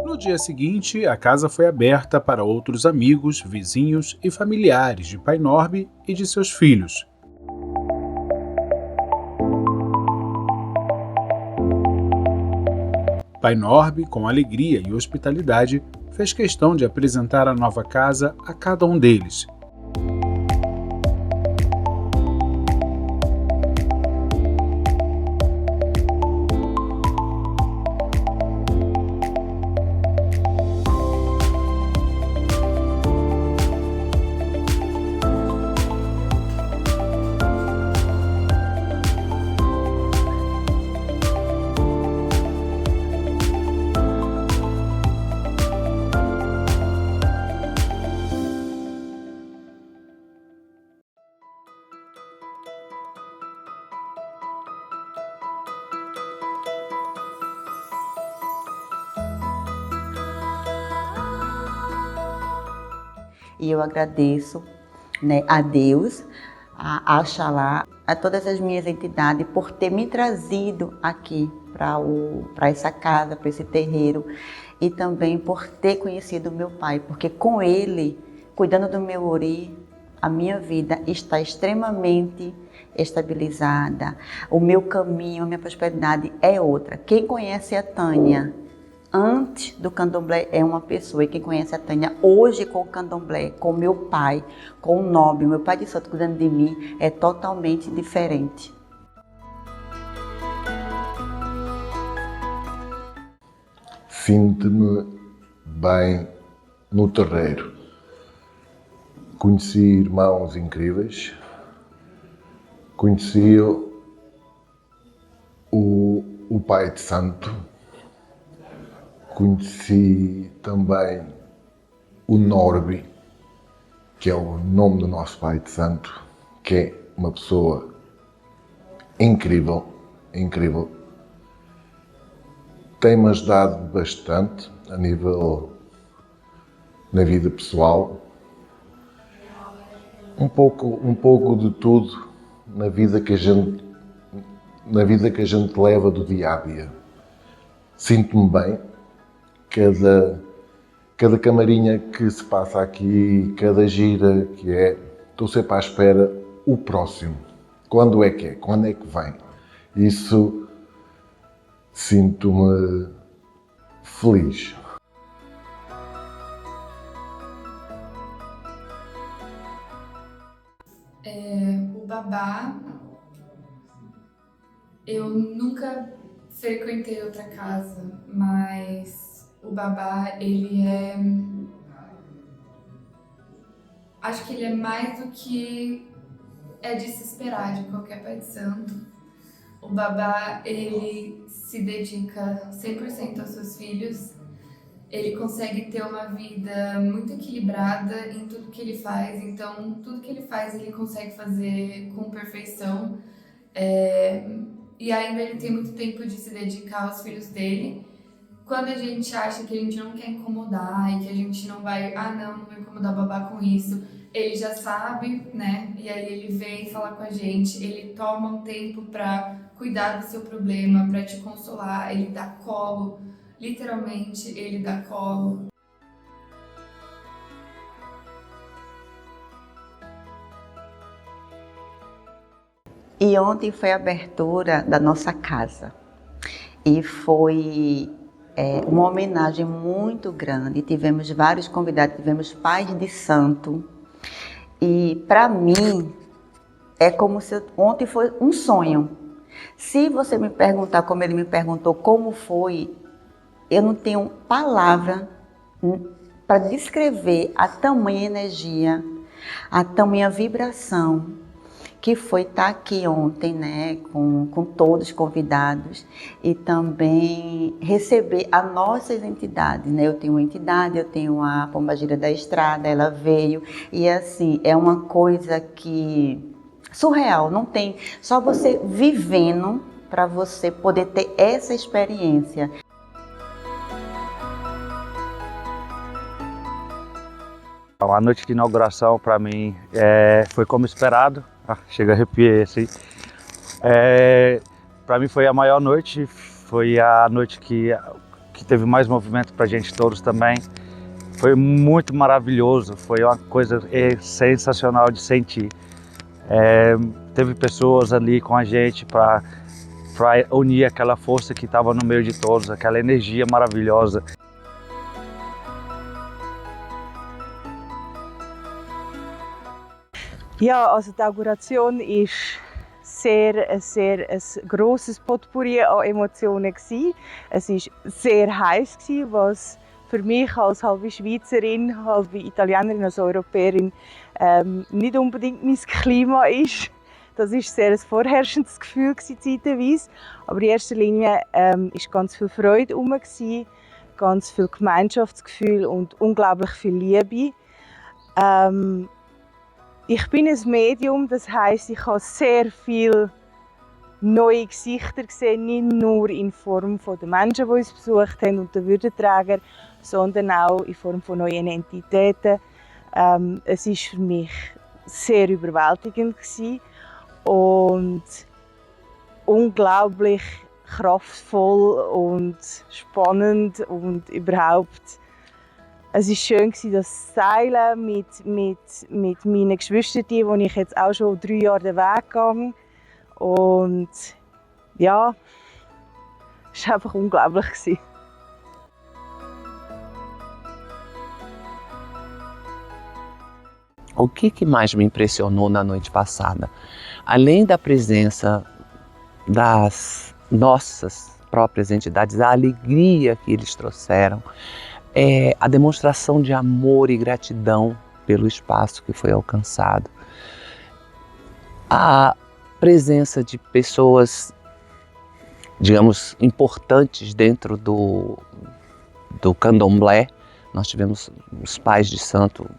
Speaker 12: No dia seguinte, a casa foi aberta para outros amigos, vizinhos e familiares de Pai Norbe e de seus filhos. Pai Norbe, com alegria e hospitalidade, fez questão de apresentar a nova casa a cada um deles.
Speaker 10: E eu agradeço, né, a Deus, a Oxalá, a todas as minhas entidades por ter me trazido aqui para essa casa, para esse terreiro, e também por ter conhecido meu pai, porque com ele, cuidando do meu ori, a minha vida está extremamente estabilizada. O meu caminho, a minha prosperidade é outra. Quem conhece a Tânia antes do candomblé é uma pessoa, e quem conhece a Tânia hoje com o candomblé, com meu pai, com o Nobre, meu pai de santo cuidando de mim, é totalmente diferente.
Speaker 3: Sinto-me bem no terreiro. Conheci irmãos incríveis, conheci o pai de santo, conheci também o Norbi, que é o nome do nosso pai de santo, que é uma pessoa incrível, incrível. Tem-me ajudado bastante a nível na vida pessoal, um pouco de tudo na vida que a gente leva do dia a dia. Sinto-me bem, cada camarinha que se passa aqui, cada gira que é, estou sempre à espera o próximo. Quando é que é? Quando é que vem? Isso sinto-me feliz.
Speaker 6: O babá, eu nunca frequentei outra casa, mas o babá, ele é... Acho que ele é mais do que é de se esperar de qualquer pai de santo. O babá, ele se dedica 100% aos seus filhos. Ele consegue ter uma vida muito equilibrada em tudo que ele faz. Então, tudo que ele faz, ele consegue fazer com perfeição. E ainda ele tem muito tempo de se dedicar aos filhos dele. Quando a gente acha que a gente não quer incomodar e que a gente não vai... não vou incomodar o babá com isso. Ele já sabe, né? E aí ele vem falar com a gente. Ele toma um tempo para cuidar do seu problema, para te consolar. Ele dá colo. Literalmente, ele dá colo.
Speaker 10: E ontem foi a abertura da nossa casa. E foi uma homenagem muito grande. Tivemos vários convidados, tivemos pais de santo. E para mim, é como se ontem foi um sonho. Se você me perguntar, como ele me perguntou, como foi, eu não tenho palavra para descrever a tamanha energia, a tamanha vibração que foi estar aqui ontem, né, com todos os convidados e também receber as nossas entidades, né? Eu tenho uma entidade, eu tenho a Pombagira da Estrada, ela veio e assim, é uma coisa que surreal, não tem, só você vivendo para você poder ter essa experiência.
Speaker 7: A noite de inauguração para mim foi como esperado. Chega a arrepiar assim. Para mim foi a maior noite, foi a noite que teve mais movimento para a gente todos também. Foi muito maravilhoso, foi uma coisa sensacional de sentir. Teve pessoas ali com a gente para unir aquela força que estava no meio de todos, aquela energia maravilhosa.
Speaker 23: Ja, also die Inauguration war ein grosses Potpourri an Emotionen. Es war sehr heiß, was für mich als halbe Schweizerin, halbe Italienerin, als Europäerin nicht unbedingt mein Klima ist. Das war sehr ein vorherrschendes Gefühl zeitweise. Aber in erster Linie war ganz viel Freude herum, ganz viel Gemeinschaftsgefühl und unglaublich viel Liebe. Ich bin ein Medium, das heisst, ich habe sehr viele neue Gesichter gesehen, nicht nur in Form der Menschen, die uns besucht haben und der Würdenträger, sondern auch in Form von neuen Entitäten. Es war für mich sehr überwältigend und unglaublich kraftvoll und spannend und überhaupt Es war schön, das Seilen mit meinen Geschwistern, wo ich jetzt auch schon 3 Jahre den Weg gehe. Und ja, es war einfach unglaublich.
Speaker 8: O que mais me impressionou na noite passada? Além da presença das nossas próprias entidades, a alegria que eles trouxeram, a demonstração de amor e gratidão pelo espaço que foi alcançado, a presença de pessoas, digamos, importantes dentro do candomblé. Nós tivemos os pais de santo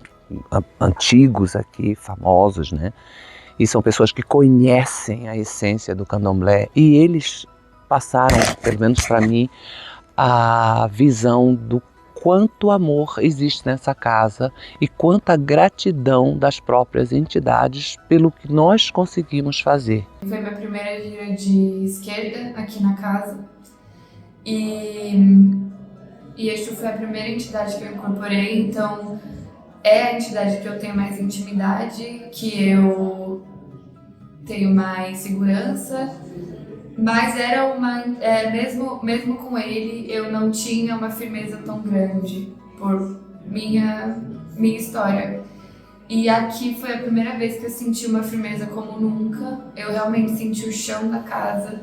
Speaker 8: antigos aqui, famosos, né? E são pessoas que conhecem a essência do candomblé e eles passaram, pelo menos para mim, a visão do quanto amor existe nessa casa e quanta gratidão das próprias entidades pelo que nós conseguimos fazer.
Speaker 6: Foi minha primeira gira de esquerda aqui na casa e Exu foi a primeira entidade que eu incorporei, então é a entidade que eu tenho mais intimidade, que eu tenho mais segurança, mas era mesmo com ele eu não tinha uma firmeza tão grande por minha história. E aqui foi a primeira vez que eu senti uma firmeza como nunca. Eu realmente senti o chão da casa.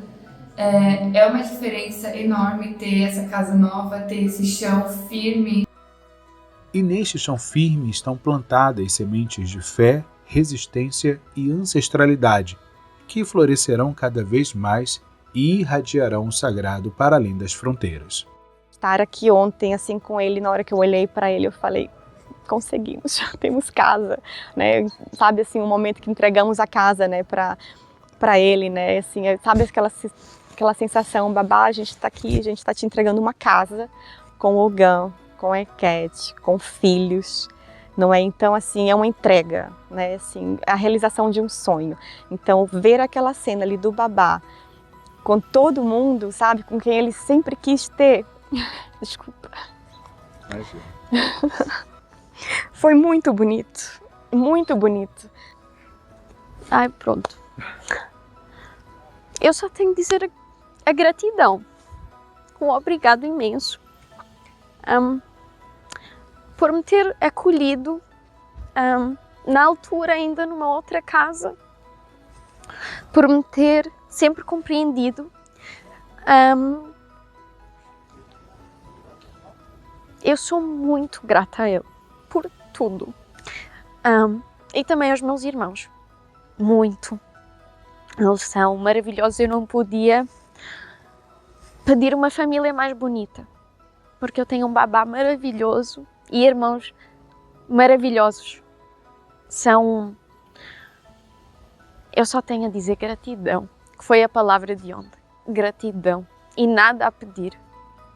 Speaker 6: É uma diferença enorme ter essa casa nova, ter esse chão firme.
Speaker 1: E neste chão firme estão plantadas sementes de fé, resistência e ancestralidade, que florescerão cada vez mais e irradiarão o sagrado para além das fronteiras.
Speaker 9: Estar aqui ontem, assim, com ele, na hora que eu olhei para ele, eu falei, conseguimos, já temos casa, né? Sabe, assim, um momento que entregamos a casa, né, para ele, né? Assim, sabe aquela sensação, babá, a gente está aqui, a gente está te entregando uma casa com o Ogã, com a Ekete, com filhos, não é? Então, assim, é uma entrega, né? Assim, a realização de um sonho. Então, ver aquela cena ali do babá com todo mundo, sabe? Com quem ele sempre quis ter. Desculpa. Foi muito bonito. Muito bonito. Ai, pronto. Eu só tenho que dizer a gratidão. Um obrigado imenso. Por me ter acolhido na altura ainda numa outra casa, por me ter sempre compreendido. Eu sou muito grata a ele por tudo. E também aos meus irmãos. Muito. Eles são maravilhosos. Eu não podia pedir uma família mais bonita, porque eu tenho um babá maravilhoso e irmãos maravilhosos. Eu só tenho a dizer gratidão, que foi a palavra de ontem. Gratidão. E nada a pedir,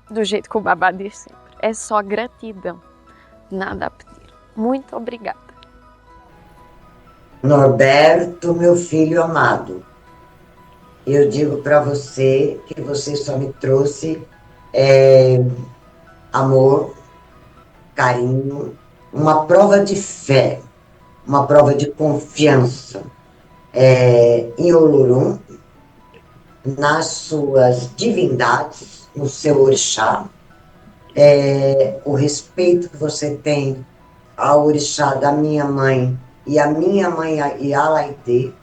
Speaker 9: do jeito que o babá diz sempre. É só gratidão, nada a pedir. Muito obrigada.
Speaker 5: Norberto, meu filho amado, eu digo para você que você só me trouxe amor, carinho, uma prova de fé, uma prova de confiança em Olorum, nas suas divindades, no seu orixá, o respeito que você tem ao orixá da minha mãe e a minha mãe Yalaide,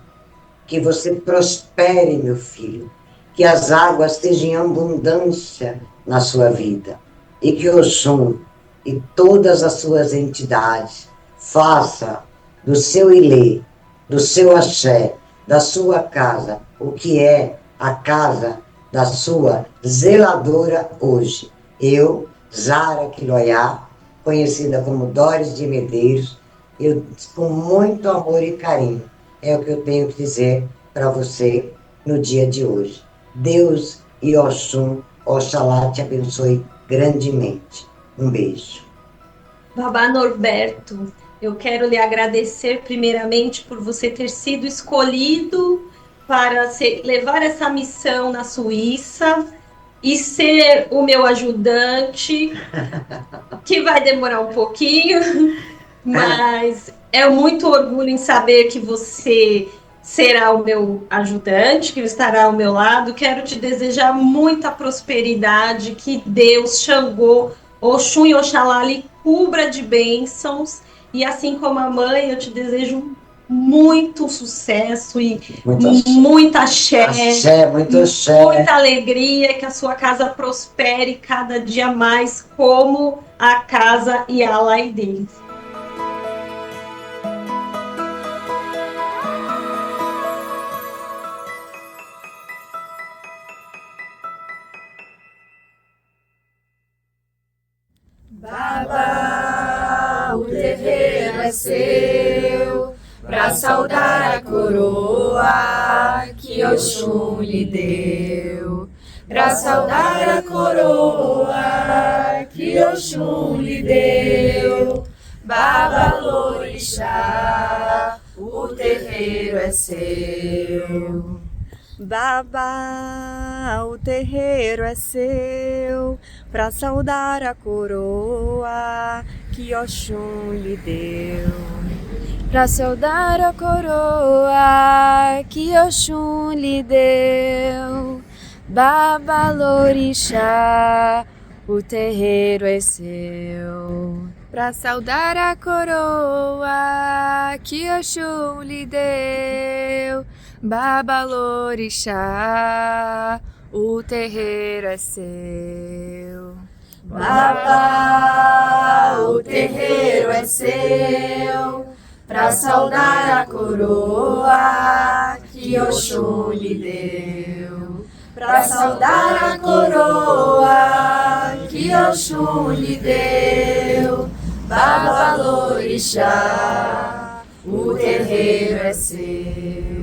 Speaker 5: que você prospere, meu filho, que as águas estejam em abundância na sua vida e que Oxum e todas as suas entidades faça do seu ilê, do seu axé, da sua casa, o que é a casa da sua zeladora hoje. Eu, Zara Quiloiá, conhecida como Doris de Medeiros, eu, com muito amor e carinho, é o que eu tenho que dizer para você no dia de hoje. Deus e Oxum, Oxalá te abençoe grandemente. Um beijo.
Speaker 11: Babá Norberto, eu quero lhe agradecer primeiramente por você ter sido escolhido para levar essa missão na Suíça e ser o meu ajudante, que vai demorar um pouquinho, mas é muito orgulho em saber que você será o meu ajudante, que estará ao meu lado. Quero te desejar muita prosperidade, que Deus, Xangô, Oxum e Oxalá lhe cubra de bênçãos, e assim como a mãe, eu te desejo muito sucesso e muita axé, muita alegria, que a sua casa prospere cada dia mais como a casa Yalaide.
Speaker 2: Baba, o terreiro é seu, pra saudar a coroa que Oxum lhe deu. Pra saudar a coroa que Oxum lhe deu. Baba Lorixá, o terreiro é seu.
Speaker 9: Baba, o terreiro é seu, pra saudar a coroa que Oxum lhe deu.
Speaker 2: Pra saudar a coroa que Oxum lhe deu. Baba Lorixá, o terreiro é seu. Pra saudar a coroa que Oxum lhe deu. Baba Lorixá, o terreiro é seu. Baba, o terreiro é seu, pra saudar a coroa que Oxum lhe deu. Pra saudar a coroa que Oxum lhe deu. Baba Lorixá, o terreiro é seu.